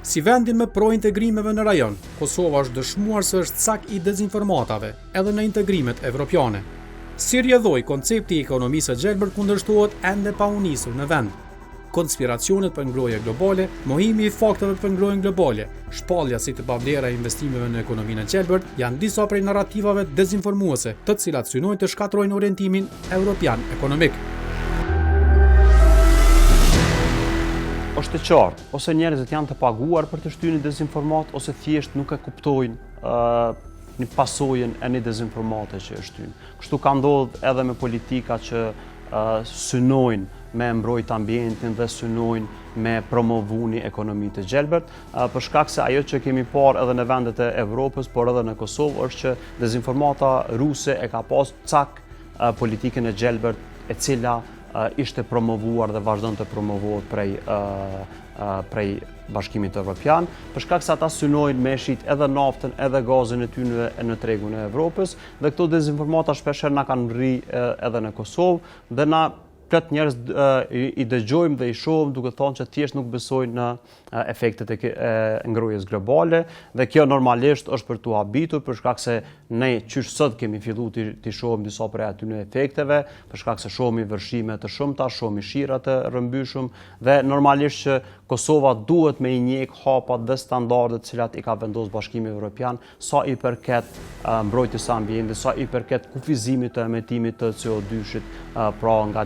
Si vendin me pro-integrimeve në rajon, Kosova është dëshmuar se është cak i dezinformatave edhe në integrimet evropiane. Si rrjedhoi koncepti i ekonomisë së gjelbër kundërshtohet ende pa u nisur në vend. Konspiracionet për ngrohje globale, mohimi i fakteve për ngrohje globale, shpallja si të pavlera e investimeve në ekonominë e gjelbërt janë disa prej narrativave dezinformuese, të cilat synojnë të shkatrojnë orientimin evropian ekonomik. Është e qartë, ose njerëzit janë të paguar për të shtyr një dezinformat, ose thjesht nuk e kuptojnë një pasojën e një dezinformate që e shtyn. Kështu ka ndodhur edhe me politika që synojnë me mbrojt ambientin dhe synojnë me promovu një ekonomi të gjelbert, për shkak se ajo që kemi parë edhe në vendet e Evropës, por edhe në Kosovë, është që dezinformata ruse e ka pas cak politikën e gjelbert e cila ishte promovuar dhe vazhdon të promovohet prej Bashkimit Evropian, për shkak se ata synojnë me shit edhe naftën edhe gazin e tyre në tregun e Evropës, dhe këto dezinformata shpeshherë na kanë rri edhe në Kosovë, dhe na plot njerëz i dëgjojmë dhe i shohim duke thonë që thjesht nuk besojnë në efektet e ngrohjes globale, dhe kjo normalisht është për t'u habitur, për shkak se ne qysh sot kemi filluar të shohim disa prej atyre efekteve, për shkak se shohim vërshime të shumta, shohim shira të rrëmbyshëm, dhe normalisht që Kosova duhet me i njek hapat dhe standardet cilat i ka vendosur Bashkimi Evropian sa i përket mbrojtjes së ambientit, sa i përket kufizimit të emetimit të CO2-shit, pra nga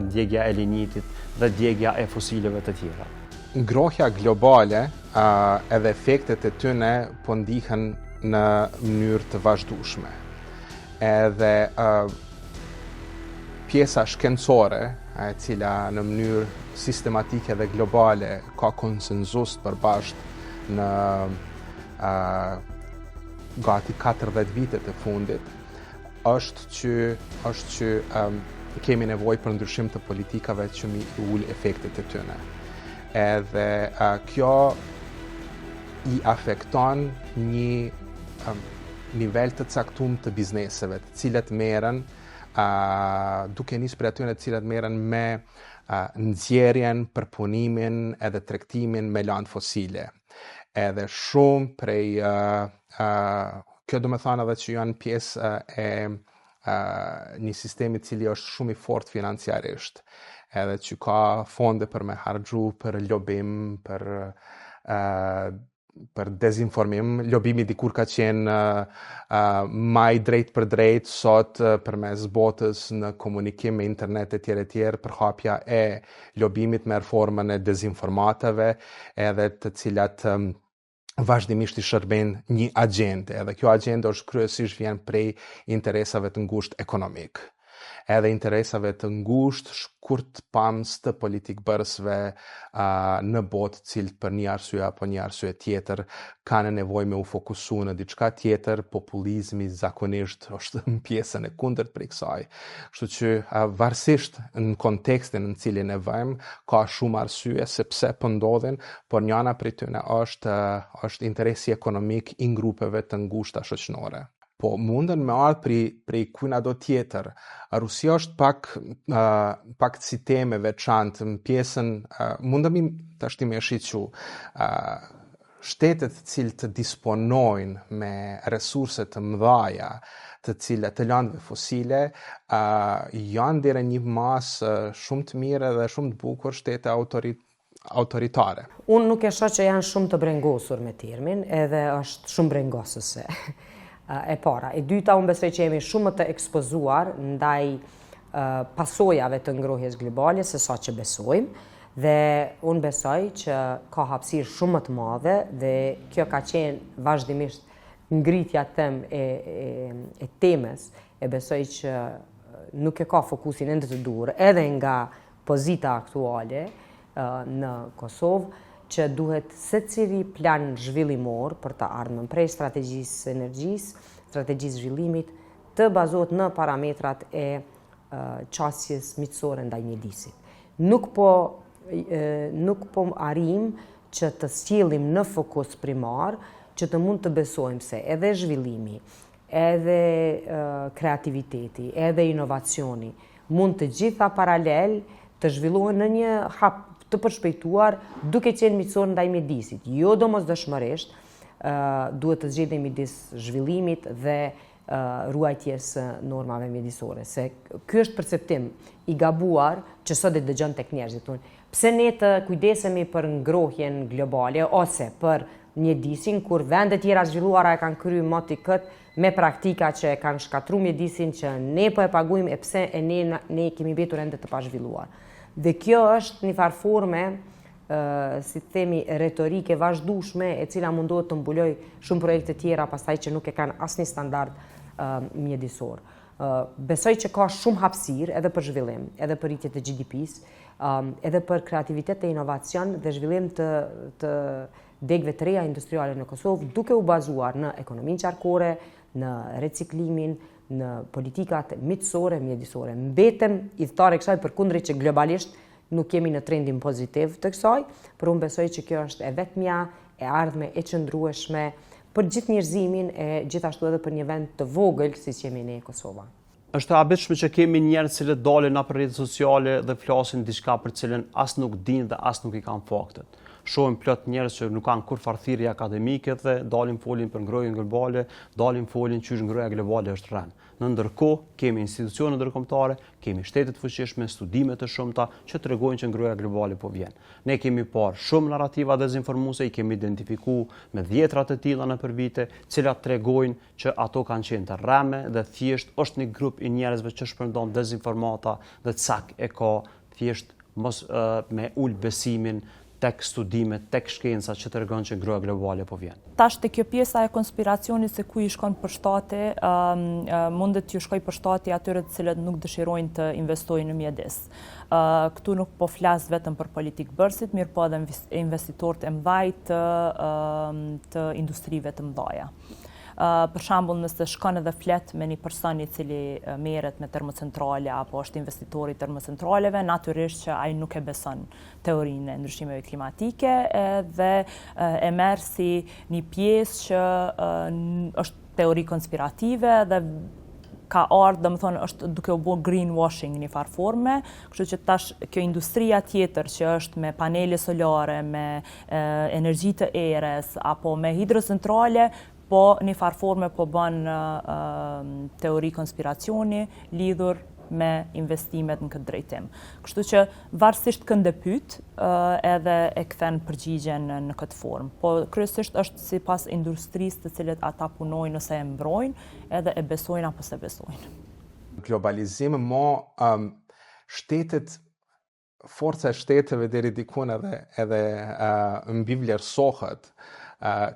djegja e linitit dhe djegja e fosileve të tjera. Ngrohja globale edhe efektet e tyne po ndihen në mënyrë të vazhdueshme. Edhe pjesa shkencore, e cila në mënyrë sistematike dhe globale ka konsenzus të përbashkët në gati 40 vitet e fundit, është që kemi nevojë për ndryshim të politikave që mi ul efektet e tyne. Edhe kjo i afekton një nivel të caktuar të bizneseve, të cilët merren duke nisur prej atyre të cilët merren me nxjerrjen, përpunimin edhe tregtimin me lanë fosile. Edhe shumë prej kjo do të thonë edhe që janë pjesë e një sistemi i cili është shumë i fortë financiarisht, edhe që ka fonde për me harxhu për lobim, për dezinformim. Lobimi dikur ka qenë maj drejt për drejt, sot përmes botës në komunikim me internet e tjerë, përhapja e lobimit me reformën e dezinformatave, edhe të cilat vazhdimisht i shërben një agjende, edhe kjo agjende është kryesisht vjen prej interesave të ngushtë ekonomik, edhe interesave të ngushtë shkurtpamës të politikbërësve në botë, cilët për një arsye apo një arsye tjetër kanë nevojë me u fokusu në diçka tjetër. Populizmi zakonisht është në pjesën e kundërt prej kësaj. Kështu që varësisht në kontekstin në cilin e vëmë, ka shumë arsye sepse po ndodhin, por njëna prej tyre është interesi ekonomik i grupeve të ngushta shoqërore. Po munden me ardhë prej kujna do tjetër. Rusia është pak citeme veçantë në pjesën, mundemi të ashti me shiqu, shtetet cilë të disponojnë me resurse të mëdhaja, të cilat të landëve fosile, janë dire një masë shumë të mire dhe shumë të bukur shtete autoritare. Unë nuk e shoh që janë shumë të brengosur me termin, edhe është shumë brengosëse. E para. E dyta, unë besoj që jemi shumë të ekspozuar ndaj pasojave të ngrohjes globale se sa që besojmë, dhe unë besoj që ka hapësirë shumë të madhe, dhe kjo ka qenë vazhdimisht ngritja e temës. E besoj që nuk e ka fokusin ende të dur, edhe nga pozita aktuale në Kosovë, që duhet secili plan zhvillimor për të ardhmen prej strategjisë energjisë, strategjisë zhvillimit, të bazohet në parametrat e qasjes miqësore ndaj mjedisit. Nuk po arrim që të sjellim në fokus primar, që të mund të besojmë se edhe zhvillimi, edhe kreativiteti, edhe inovacioni mund të gjitha paralel të zhvillohen në një hap të përshpejtuar, duke qenë miqësor ndaj mjedisit. Jo domosdoshmërisht duhet të zgjedhemi midis zhvillimit dhe ruajtjes normave mjedisore. Se ky është perceptim i gabuar që sot e dëgjon tek njerëzit. Pse ne të kujdesemi për ngrohjen globale ose për mjedisin, kur vendet tjera zhvilluara e kanë kryer moti këtë me praktika që e kanë shkatruar mjedisin, që ne po e paguajmë, e pse e ne kemi mbetur ende të pazhvilluar. Dhe kjo është një farë forme, si themi, retorike vazhdueshme, e cila mundohet të mbuloj shumë projekte tjera pastaj që nuk e kanë asnjë standard mjedisor. Besoj që ka shumë hapësirë edhe për zhvillim, edhe për rritje të GDP-s, edhe për kreativitet e inovacion dhe zhvillim të degëve të reja industriale në Kosovë, duke u bazuar në ekonominë qarkore, në reciklimin, në politikat mitësore, mjedisore. Mbetem idhëtare kësaj përkundër që globalisht nuk kemi në trendin pozitiv të kësaj, por unë besoj që kjo është e vetmja, e ardhme, e qëndrueshme për gjithë njerëzimin e gjithashtu edhe për një vend të vogël siç jemi ne Kosova. Është e habitshme që kemi njerëz që dalin në rrjetet sociale dhe flasin diçka për cilën as nuk dinë dhe as nuk i kanë faktet. Shohim plot njerëz që nuk kanë kur farthirje akademike dhe dalin folin për ngrohjen globale, dalin folin që ngrohja globale është rënë. Në ndërkohë kemi institucione ndërkombëtare, kemi shtete të fuqishme, studime të shumta që tregojnë që ngrohja globale po vjen. Ne kemi parë shumë narrativa dezinformuese, i kemi identifikuar me dhjetra të tilla nëpër vite, cilat tregojnë që ato kanë qenë të rreme dhe thjesht është një grup i njerëzve që shpërndan dezinformata dhe cak e ka thjesht mos me ul besimin tek studimet, tek shkenca që tregon që ngrohja globale po vjen. Tash te kjo pjesa e konspiracionit se ku i shkon përshtati, mundet t'ju shkoj përshtati atyre të cilët nuk dëshirojnë të investojnë në mjedis. Këtu nuk po flas vetëm për politikë bërësit, mirë po edhe investitorët e mëdhaj të industrive të mëdhaja. Për shembull, nëse shkon edhe flet me një person i cili merret me termocentrale apo është investitor i termocentraleve, natyrisht që ai nuk e beson teorinë e ndryshimeve klimatike dhe e merr si një pjesë që është teori konspirative dhe ka ardhur, domethënë është duke u bërë greenwashing në një farë forme, kështu që tash kjo industria tjetër që është me panele solare, me energji të erës apo me hidrocentrale, po një farë forme po bën teori konspiracioni lidhur me investimet në këtë drejtim. Kështu që varësisht kënde pyet, edhe e kthen përgjigjen në këtë formë. Po kryesisht është sipas industrisë të cilët ata punojnë ose e mbrojnë, edhe e besojnë apo se besojnë. Globalizim shtetet, forca e shteteve deri dikun edhe mbi vlerësohet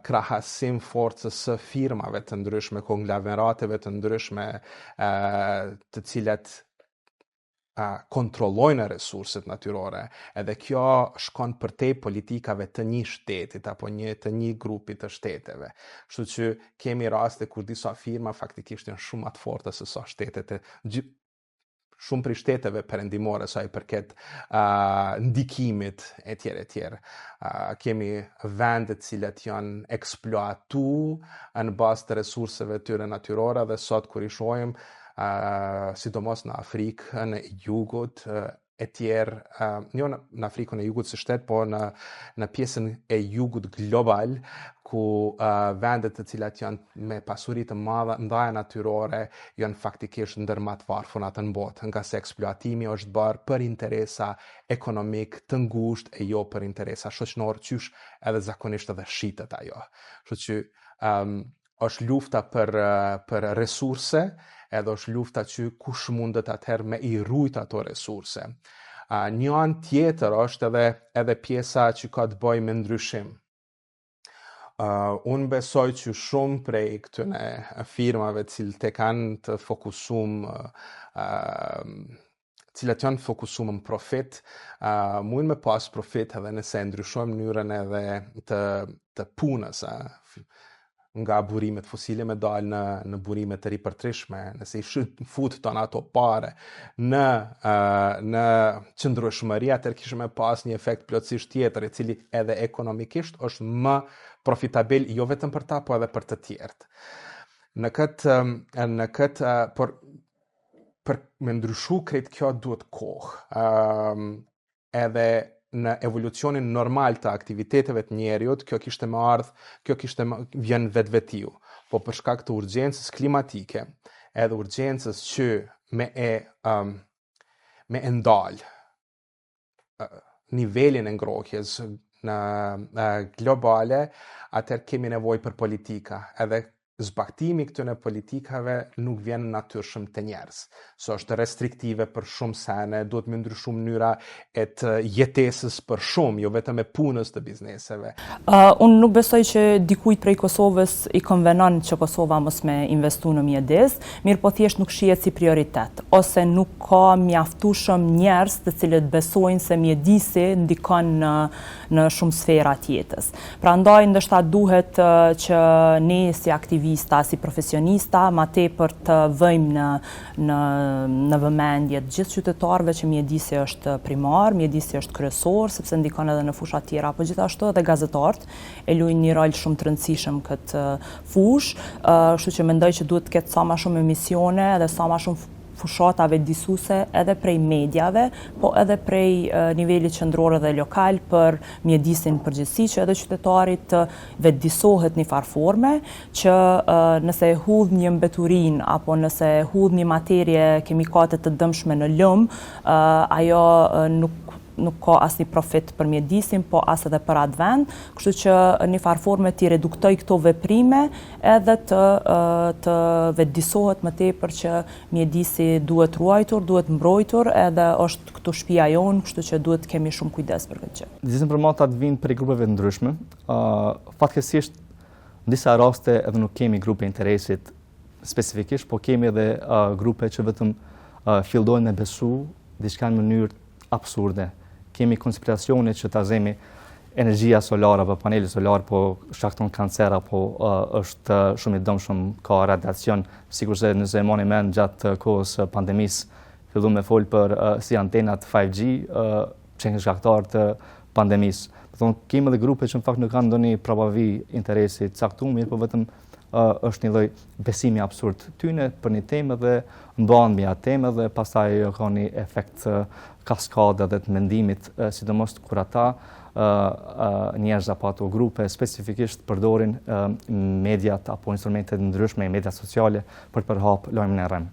krahasim forcës së firmave të ndryshme, konglomerateve të ndryshme, të cilat kontrollojnë resurset natyrore, edhe kjo shkon përtej politikave të një shtetit apo të një grupi të shteteve. Kështu që kemi raste kur disa firma faktikisht janë shumë më të forta se sa shtetet shumë prej shteteve perëndimore sa i përket ndikimit e tjerë. Kemi vende të cilat janë eksploatu në bazë të resurseve tyre natyrore dhe sot kur i shohim sidomos në Afrikën e Jugut e tjerë, jo në Afrikën e Jugut së shtet, po në pjesën e Jugut global, ku vendet të cilat janë me pasuri të madhe ndaja natyrore janë faktikisht ndër më të varfëra në botë, nga se eksploatimi është bërë për interesa ekonomik të ngushtë e jo për interesa shoqërore, qysh edhe zakonisht edhe shitet ajo. Kështu që është lufta për resurse, edhe është lufta që kush mundet atëherë me i rujt ato resurse. Një anë tjetër është edhe pjesa që ka të bëjë me ndryshim. Unë besoj që shumë prej këtyne firmave cilët e kanë të fokusum, cilat janë fokusum në profit, mund me pas profit edhe nëse ndryshojmë mënyrën edhe të punës, nga burimet fosile me dalë në burimet të ripërtrishme, nëse i fut të ato pare në qëndrueshmëri, atër kishme pas një efekt plotësisht tjetër, i cili edhe ekonomikisht është më profitabil, jo vetëm për ta, po edhe për të tjertë. Në këtë, për me ndryshu krejt kjo duhet kohë, edhe në evolucionin normal të aktiviteteve të njeriut, kjo kishte vjen vetvetiu, po për shkak të urgjencës klimatike, edhe urgjencës që me ndal nivelin e ngrohjes në globale, atër kemi nevojë për politika, edhe zbaktimi këtyre politikave nuk vjen natyrshëm të njerëz. So është restriktive për shumë sene, duhet me ndryshu mënyra e të jetesës për shumë, jo vetëm e punës të bizneseve. Unë nuk besoj që dikujt prej Kosovës i konvenon që Kosova mos me investu në mjedis, mirë po thjesht nuk shihet si prioritet, ose nuk ka mjaftueshëm njerëz të cilët besojnë se mjedisi ndikon në shumë sfera të jetës. Prandaj ndoshta duhet që ne si aktivista, si profesionista, ma tepër të vëjmë në vëmendje të gjithë qytetarëve që mjedisi është primar, mjedisi është kryesor, sepse ndikon edhe në fusha tjera, po gjithashtu edhe gazetarët e luajnë një rol shumë të rëndësishëm këtë fushë, kështu që mendoj që duhet të ketë sa më shumë emisione dhe sa më shumë fushatave disuese edhe prej medjave, po edhe prej nivelit qendror dhe lokal për mjedisin përgjithësi, që edhe qytetarit të vetëdijsohet në farë forme, që nëse e hudh një mbeturin apo nëse e hudh një materie kimikate të dëmshme në lum, ajo nuk ka asnjë profit për mjedisin, po as edhe për atë vend, kështu që në farë forme t'i reduktoj këto veprime edhe të vetëdijsohet më tepër që mjedisi duhet ruajtur, duhet mbrojtur, edhe është këtu shtëpia jonë, kështu që duhet kemi shumë kujdes për këtë gjë. Dezinformatat vijnë prej grupeve të ndryshme. Fatkeqësisht në disa raste edhe nuk kemi grupe interesit specifikisht, po kemi edhe grupe që vetëm fillojnë me besu diçka në mënyrë absurde. Kemi konspiracione që ta zemi energjia solare apo paneli solar po shkakton kancer apo është shumë i dëmshëm, ka radiacion, sikurse nëse e moni mend gjatë kohës pandemisë, filluam me fol për si antenat 5G që janë shkaktar të pandemisë. Kemi edhe grupe që në fakt nuk kanë ndonjë propavi interesi të caktuar, mirë po vetëm është një lloj besimi absurd tyne për një temë dhe mbahen mbi atë temë dhe pastaj ka një efekt kaskade dhe të mendimit, sidomos kur ata njerëz apo ato grupe specifikisht përdorin mediat apo instrumentet ndryshme, media sociale për të përhap lajmin e rrem.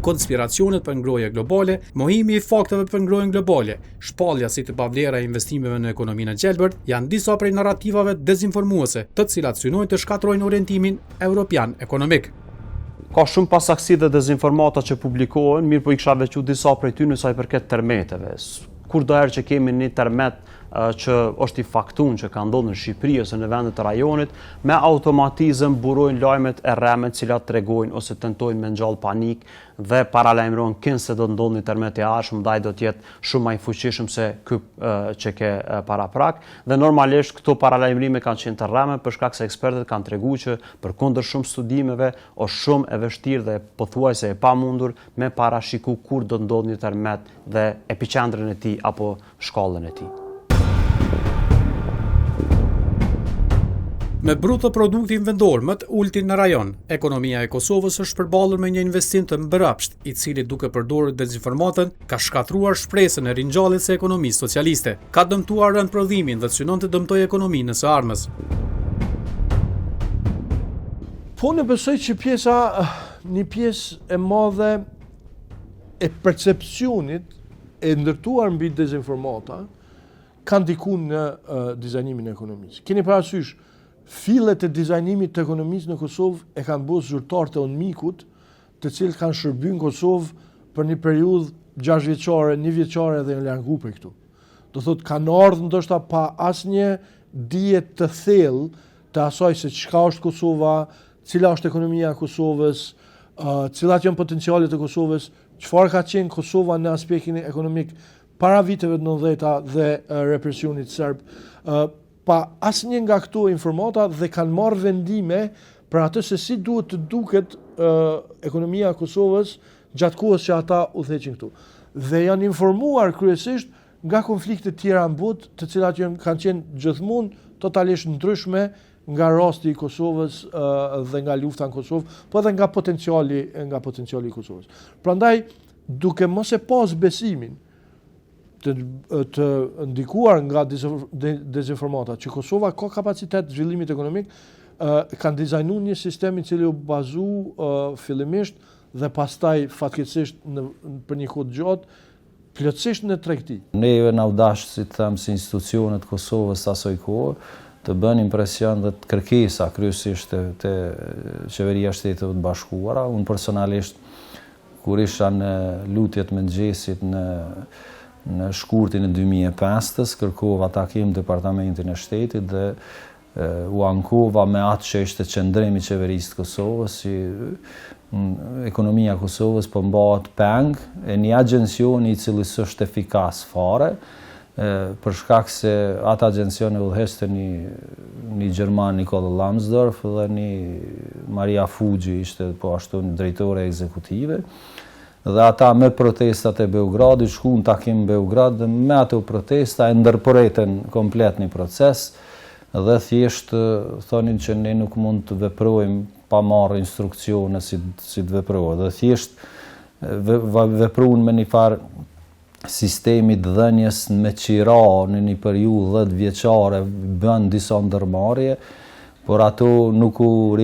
Konspiracionet për ngrohje globale, mohimi i fakteve për ngrohjen globale, shpallja si të pavlera e investimeve në ekonominë e gjelbërt, janë disa prej narrativave dezinformuese, të cilat synojnë të shkatrojnë orientimin evropian ekonomik. Ka shumë pasaksi dhe dezinformata që publikohen, mirë po i kisha veçu disa prej tyre sa i përket termeteve. Kur do herë që kemi një termet që është i faktun që ka ndodhur në Shqipëri ose në vendet e rajonit, me automatizëm burojnë lajmet e rreme të cilat tregojnë ose tentojnë me ngjall panik dhe paralajmërojnë kënd se do të ndodhë një termet i arshëm, ndaj do të jetë shumë më i fuqishëm se ky që ke paraprak. Dhe normalisht këto paralajmërime kanë qenë të rreme për shkak se ekspertët kanë treguar që përkundër shumë studimeve është shumë e vështirë dhe pothuajse e pamundur me parashiku kur do të ndodhë një termet dhe epicentrin e tij apo shkallën e tij. Me bruto produktin vendor më të ultin në rajon, ekonomia e Kosovës është përballur me një investim të mbrapsht, i cili duke përdorur dezinformatën ka shkatruar shpresën e ringjalljes së ekonomisë socialiste, ka dëmtuar rënd prodhimin dhe synon të dëmtojë ekonominë së ardhmes. Po në besoj që një pjesë e madhe e percepcionit e ndërtuar mbi dezinformata kanë ndikuar në dizajnimin e ekonomisë. Keni parasysh fillet e dizajnimit të ekonomisë në Kosovë e kanë bërë zyrtar të UNMIK-ut, të cilët kanë shërbyer në Kosovë për një periudhë 6 vjeçare, 1 vjeçare dhe janë largu prej këtu. Do thotë kanë ardhur ndoshta pa asnjë dije të thellë të asaj se çka është Kosova, cila është ekonomia e Kosovës, cilat janë potencialet e Kosovës, çfarë ka qenë Kosova në aspektin ekonomik para viteve të 90-ta dhe represionit serb. Pa asnjë nga këto informata dhe kanë marrë vendime për atë se si duhet të duket ekonomia e Kosovës gjatë kohës që ata udhëheqin këtu. Dhe janë informuar kryesisht nga konflikte tjera në botë, të cilat kanë qenë gjithmonë totalisht ndryshme nga rasti i Kosovës dhe nga lufta në Kosovë, po edhe nga potenciali i Kosovës. Prandaj, duke mos e pas besimin të ndikuar nga dezinformata që Kosova ka kapacitet zhvillimit ekonomik, kanë dizajnuar një sistem i cili u bazu fillimisht dhe pastaj fatkeqësisht për një kohë gjatë plotësisht në tregti. Neve na u dash, si të them, si institucionet Kosovës asoj kohë, të bën impresion dhe të kërkesa kryesisht të qeveria e Shteteve të Bashkuara. Unë personalisht kur isha në lutjet mëngjesit në shkurtin e 2005-s, kërkova takim Departamentin e Shtetit dhe u ankova me atë që ishte qëndrimi i qeverisë të Kosovës, si ekonomia e Kosovës po mbahet peng e një agjencioni i cili s'është efikas fare, për shkak se atë agjencion e udhëheste një Gjerman, Nikola Lambsdorff, dhe një Maria Fuji ishte po ashtu një drejtore ekzekutive. Dhe ata me protestat e Beogradit shkuan takim në Beograd dhe me ato protesta e ndërpëreten komplet një proces dhe thjesht thonin që ne nuk mund të veprojmë pa marrë instruksione si të veprojë. Dhe thjesht veprun me një farë sistemi të dhënjes me qira në një periudhë 10 vjeçare, bën disa ndërmarrje, por ato nuk u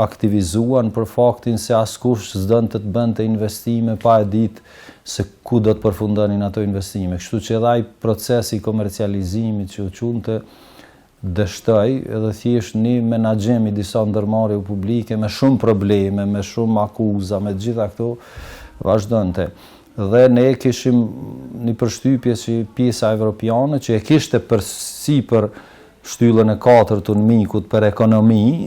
aktivizuan për faktin se askush s'donte të bënte investime pa e ditë se ku do të përfundonin ato investime. Kështu që edhe ai procesi i komercializimit që u quante dështoi edhe thjesht një menaxhem i disa ndërmarrje publike me shumë probleme, me shumë akuza, me gjitha këto vazhdonte. Dhe ne kishim një përshtypje si pjesa evropiane që e kishte përsipër shtyllën e 4 të mikut për ekonomi,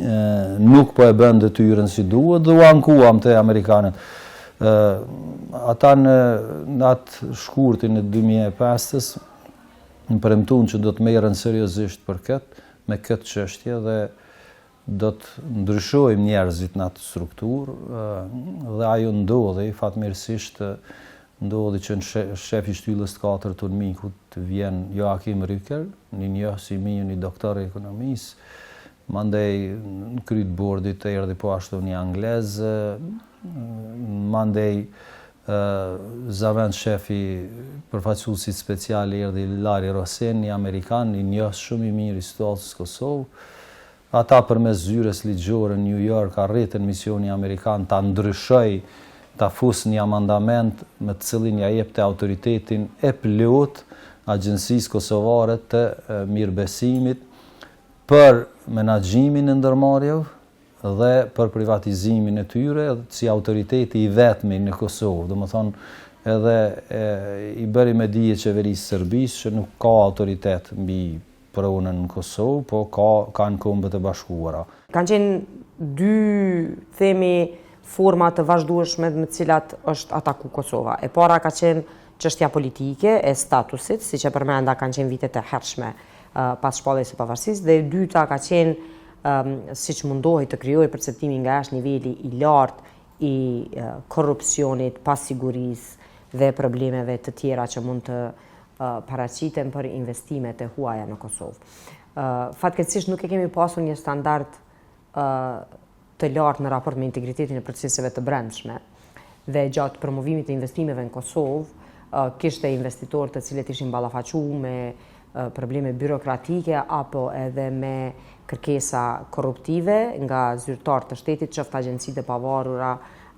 nuk po e bën detyrën si duhet dhe u ankuam te amerikanët. Ata në atë shkurtin e 2005-s më premtuan që do të merren seriozisht me këtë çështje dhe do të ndryshojmë njerëzit në atë strukturë dhe ajo ndodhi fatmirësisht. Ndodhi që në shefi shtyllës 4 të mikut vjen Joachim Rücker, një njohësim i një doktor e ekonomisë, mandej në kryt bordit erdhi po ashtu një anglez, mandej zavend shefi përfaqësuesit special erdhi Larry Rosen, një amerikan, një njohës shumë i mirë i situatës Kosovë. Ata përmes zyres ligjore në New York arritën misioni amerikan ta ndryshoj, ta fusë një amandament me të cilin ja jepte autoritetin e plot Agjencisë Kosovare të Mirëbesimit për menaxhimin e ndërmarrjeve dhe për privatizimin e tyre si autoriteti i vetmi në Kosovë. Domethënë edhe i bëri me dije qeverisë serbisë që nuk ka autoritet mbi pronën në Kosovë, po kanë Kombet e Bashkuara. Kanë qenë dy themi forma të vazhdueshme me të cilat është ataku Kosova. E para ka qenë çështja politike e statusit, siç e përmenda kanë qenë vitet e hershme pas shpalljes së pavarësisë, dhe e dyta ka qenë siç mundohej të krijojë perceptimin nga jashtë niveli i lartë i korrupsionit, pasigurisë dhe problemeve të tjera që mund të paraqiten për investimet e huaja në Kosovë. Fatkeqësisht nuk e kemi pasur një standard të lartë në raport me integritetin e proceseve të brendshme dhe gjatë promovimit të investimeve në Kosovë, kishte investitorë të cilët ishin ballafaquar me probleme birokratike apo edhe me kërkesa korruptive nga zyrtarë të shtetit, qoftë agjencitë e pavarura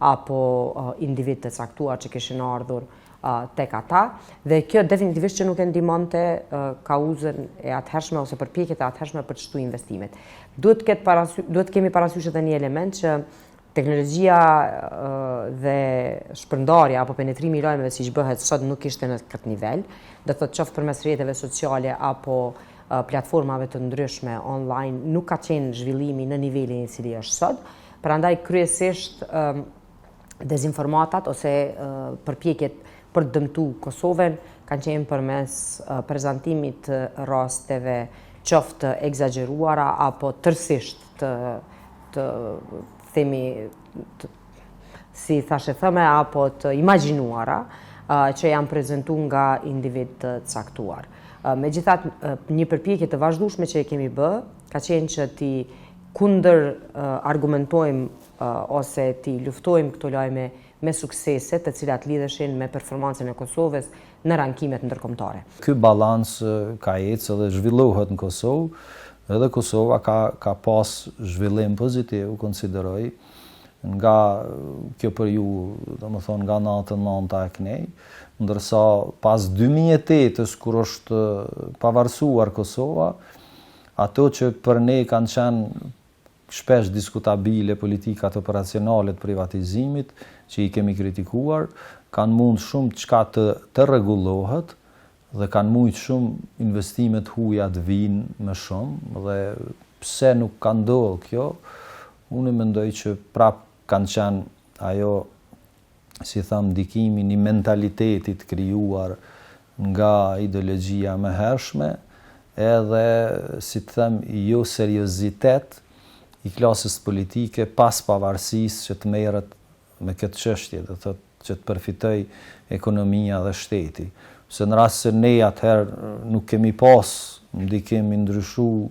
apo individ të caktuar që kishin ardhur tek ata, dhe kjo definitivisht që nuk e ndihmonte kauzën e atëhershme ose përpjekjet e atëhershme për të shtuar investimet. Duhet kemi parasysh edhe një element që teknologjia dhe shpërndarja apo penetrimi i lajmeve siç bëhet sot nuk ishte në këtë nivel, do të thotë qoftë përmes rrjeteve sociale apo platformave të ndryshme online, nuk ka qenë zhvillimi në nivelin i cili është sot. Prandaj kryesisht dezinformatat ose përpjekjet për të dëmtuar Kosovën kanë qenë përmes prezantimit të rasteve qoftë egzageruara apo tërësisht të themi si thashë thëme apo të imagjinuara që janë prezantuar nga individ të caktuar. Megjithatë, një përpjekje të vazhdueshme që e kemi bë ka qenë që ti kundër argumentojmë ose ti luftojmë këto lajme me suksese të cilat lidheshin me performancën e Kosovës në rankimet ndërkombëtare. Ky balans ka ecë dhe zhvillohet në Kosovë, edhe Kosova ka pas zhvillim pozitiv, konsideroj, nga kjo periudhë, domethënë nga 99 e kënej, ndërsa pas 2008-s kur është pavarësuar Kosova, ato që për ne kanë qenë shpesh diskutabile politikat operacionale të privatizimit, që i kemi kritikuar, kanë mund shumë çka të rregullohet dhe kanë mujt shumë investimet huaja të vinë më shumë dhe pse nuk ka ndodhur kjo, unë mendoj që prap kanë qenë ajo, si tham, ndikimi një mentalitetit krijuar nga ideologjia më hershme, edhe, si të them, jo seriozitet i klasës politike pas pavarësisë që të merret me këtë çështje, do thotë që të përfitoj ekonomia dhe shteti. Se në rast se ne atëherë nuk kemi pas ndikim i ndryshuar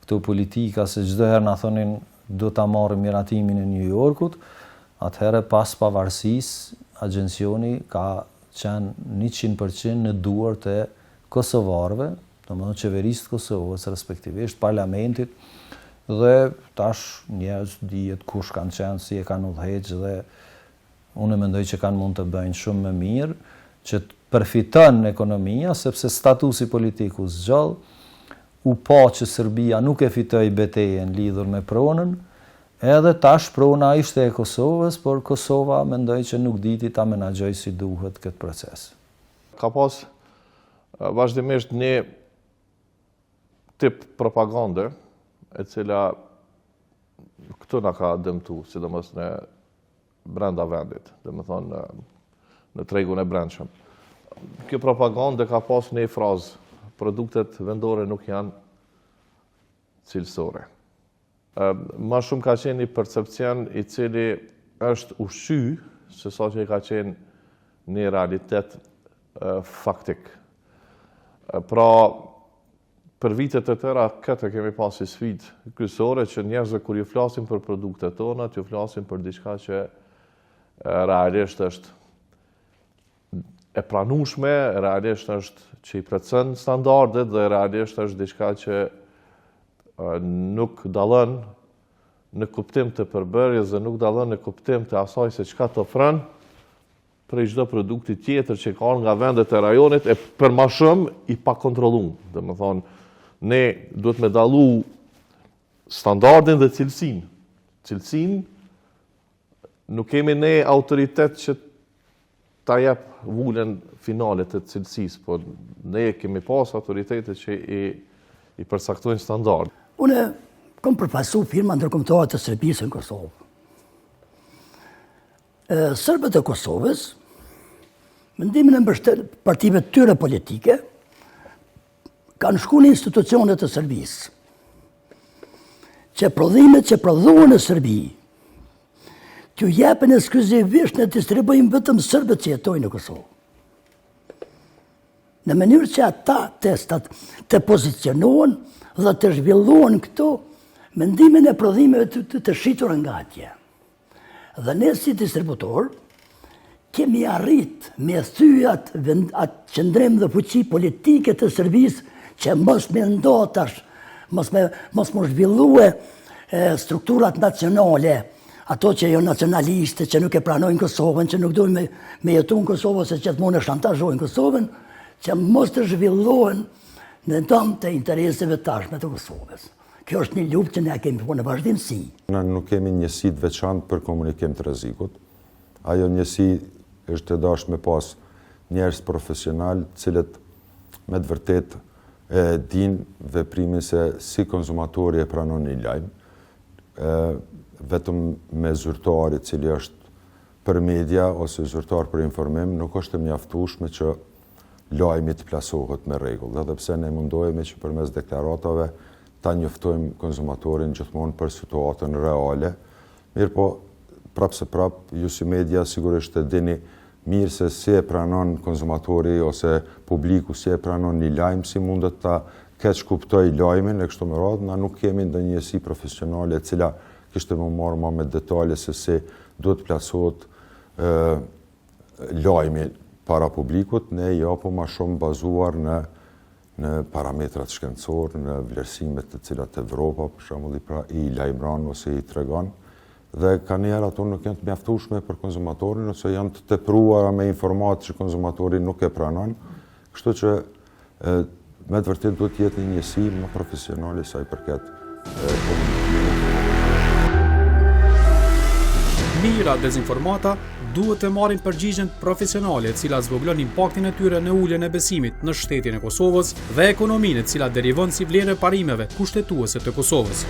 këto politika, se çdo herë na thonin do ta marrim miratimin e New Yorkut, atëherë pas pavarësisë agjencioni ka qenë 100% në duart e kosovarëve, domethënë qeverisë të Kosovës, respektivisht parlamentit, dhe tash njerëz dihet kush kanë qenë, si e kanë udhëheqë, dhe unë mendoj që kanë mund të bëjnë shumë më mirë, që të përfiton ekonomia, sepse statusi politik u zgjodh, u pa që Serbia nuk e fitoi betejën lidhur me pronën, edhe tash prona ishte e Kosovës, por Kosova mendoj që nuk diti ta menaxhoj si duhet këtë proces. Ka pas vazhdimisht një tip propagande, e cila këtu na ka dëmtu, sidomos në brenda vendit, domethënë në tregun e brendshëm. Kjo propagandë ka pas një frazë: produktet vendore nuk janë cilësore. Ma shumë ka qenë një percepcion i cili është ushqy, se sa që ka qenë një realitet faktik. Pra, për vitet e tëra, këtë kemi pas si sfidë kryesore, që njerëzve kur ju flasin për produktet tona, ju flasin për diçka që realisht është e pranueshme, realisht është që i plotson standardet dhe realisht është diçka që nuk dallon në kuptim të përbërjes dhe nuk dallon në kuptim të asaj se çka të ofron për çdo produkti tjetër që ka nga vendet e rajonit, e për më shumë i pakontrolluar. Domethënë, ne duhet me dallu standardin dhe cilësinë. Cilësinë nuk kemi ne autoritet që ta jep vulën finale të cilësisë, por ne kemi pas autoritetet që i përcaktojnë standard. Unë kam përfaqësuar firma ndërkombëtare të Serbisë në Kosovë. Serbët e Kosovës, mendimin e partive të tyre politike, kanë shku në institucionet të Serbisë, që prodhimet që prodhohen në Serbi, t'ju jepen ekskluzivisht në distribuim vetëm serbët që jetojnë në Kosovë. Në mënyrë që ata të pozicionohen dhe të zhvillohen këto mendimin e prodhimeve të shitur nga atje. Dhe ne si distributor kemi arrit me thyat atë qëndrim dhe fuqi politike të Serbisë që mos me ndotash, mos më zhvillue strukturat nacionale, ato që jo nacionaliste, që nuk e pranojnë Kosovën, që nuk dojnë me jetu në Kosovë, se që të mund e shantazhojnë Kosovën, që mos të zhvillohen në dëm të intereseve tashme të Kosovës. Kjo është një luftë që ne kemi po në vazhdimsi. Ne nuk kemi njësi të veçantë për komunikim të rrezikut. Ajo njësi është të dashur me pas njerëz profesional, cilët me të vërtetë e din veprimin se si konsumatori e pranon një lajm. Vetëm me zyrtari cili është për media ose zyrtar për informim, nuk është e mjaftueshme që lajmi të plasohet me rregull. Edhe pse ne mundohemi që përmes deklaratave ta njoftojmë konsumatorin gjithmonë për situatën reale. Mirë po, prapë se prapë, ju si media sigurisht e dini mirë se si e pranon konsumatori ose publiku, si e pranon një lajm, si mundet ta keq kuptoj lajmin e kështu me radhë. Na nuk kemi ndonjë njësi profesionale e cila kishte më marrë ma me detalje se si duhet plasohet lajmi para publikut. Ne japo ma shumë bazuar në parametrat shkencor, në vlerësimet të cilat Evropa, për shembull, i lajmëron ose i tregon. Dhe ka njerë ato nuk janë të mjaftueshme për konsumatorin, ose janë të tepruara me informatë që konsumatori nuk e pranon. Kështu që me të vërtet duhet jetë një njësi më profesionale sa i përket komunikimit. Mira dezinformata duhet të marrin përgjigjen profesionale, e cila zvoglon impaktin e tyre në uljen e besimit në shtetin e Kosovës dhe ekonominë, e cila derivon si vlerë e parimeve kushtetuese të Kosovës.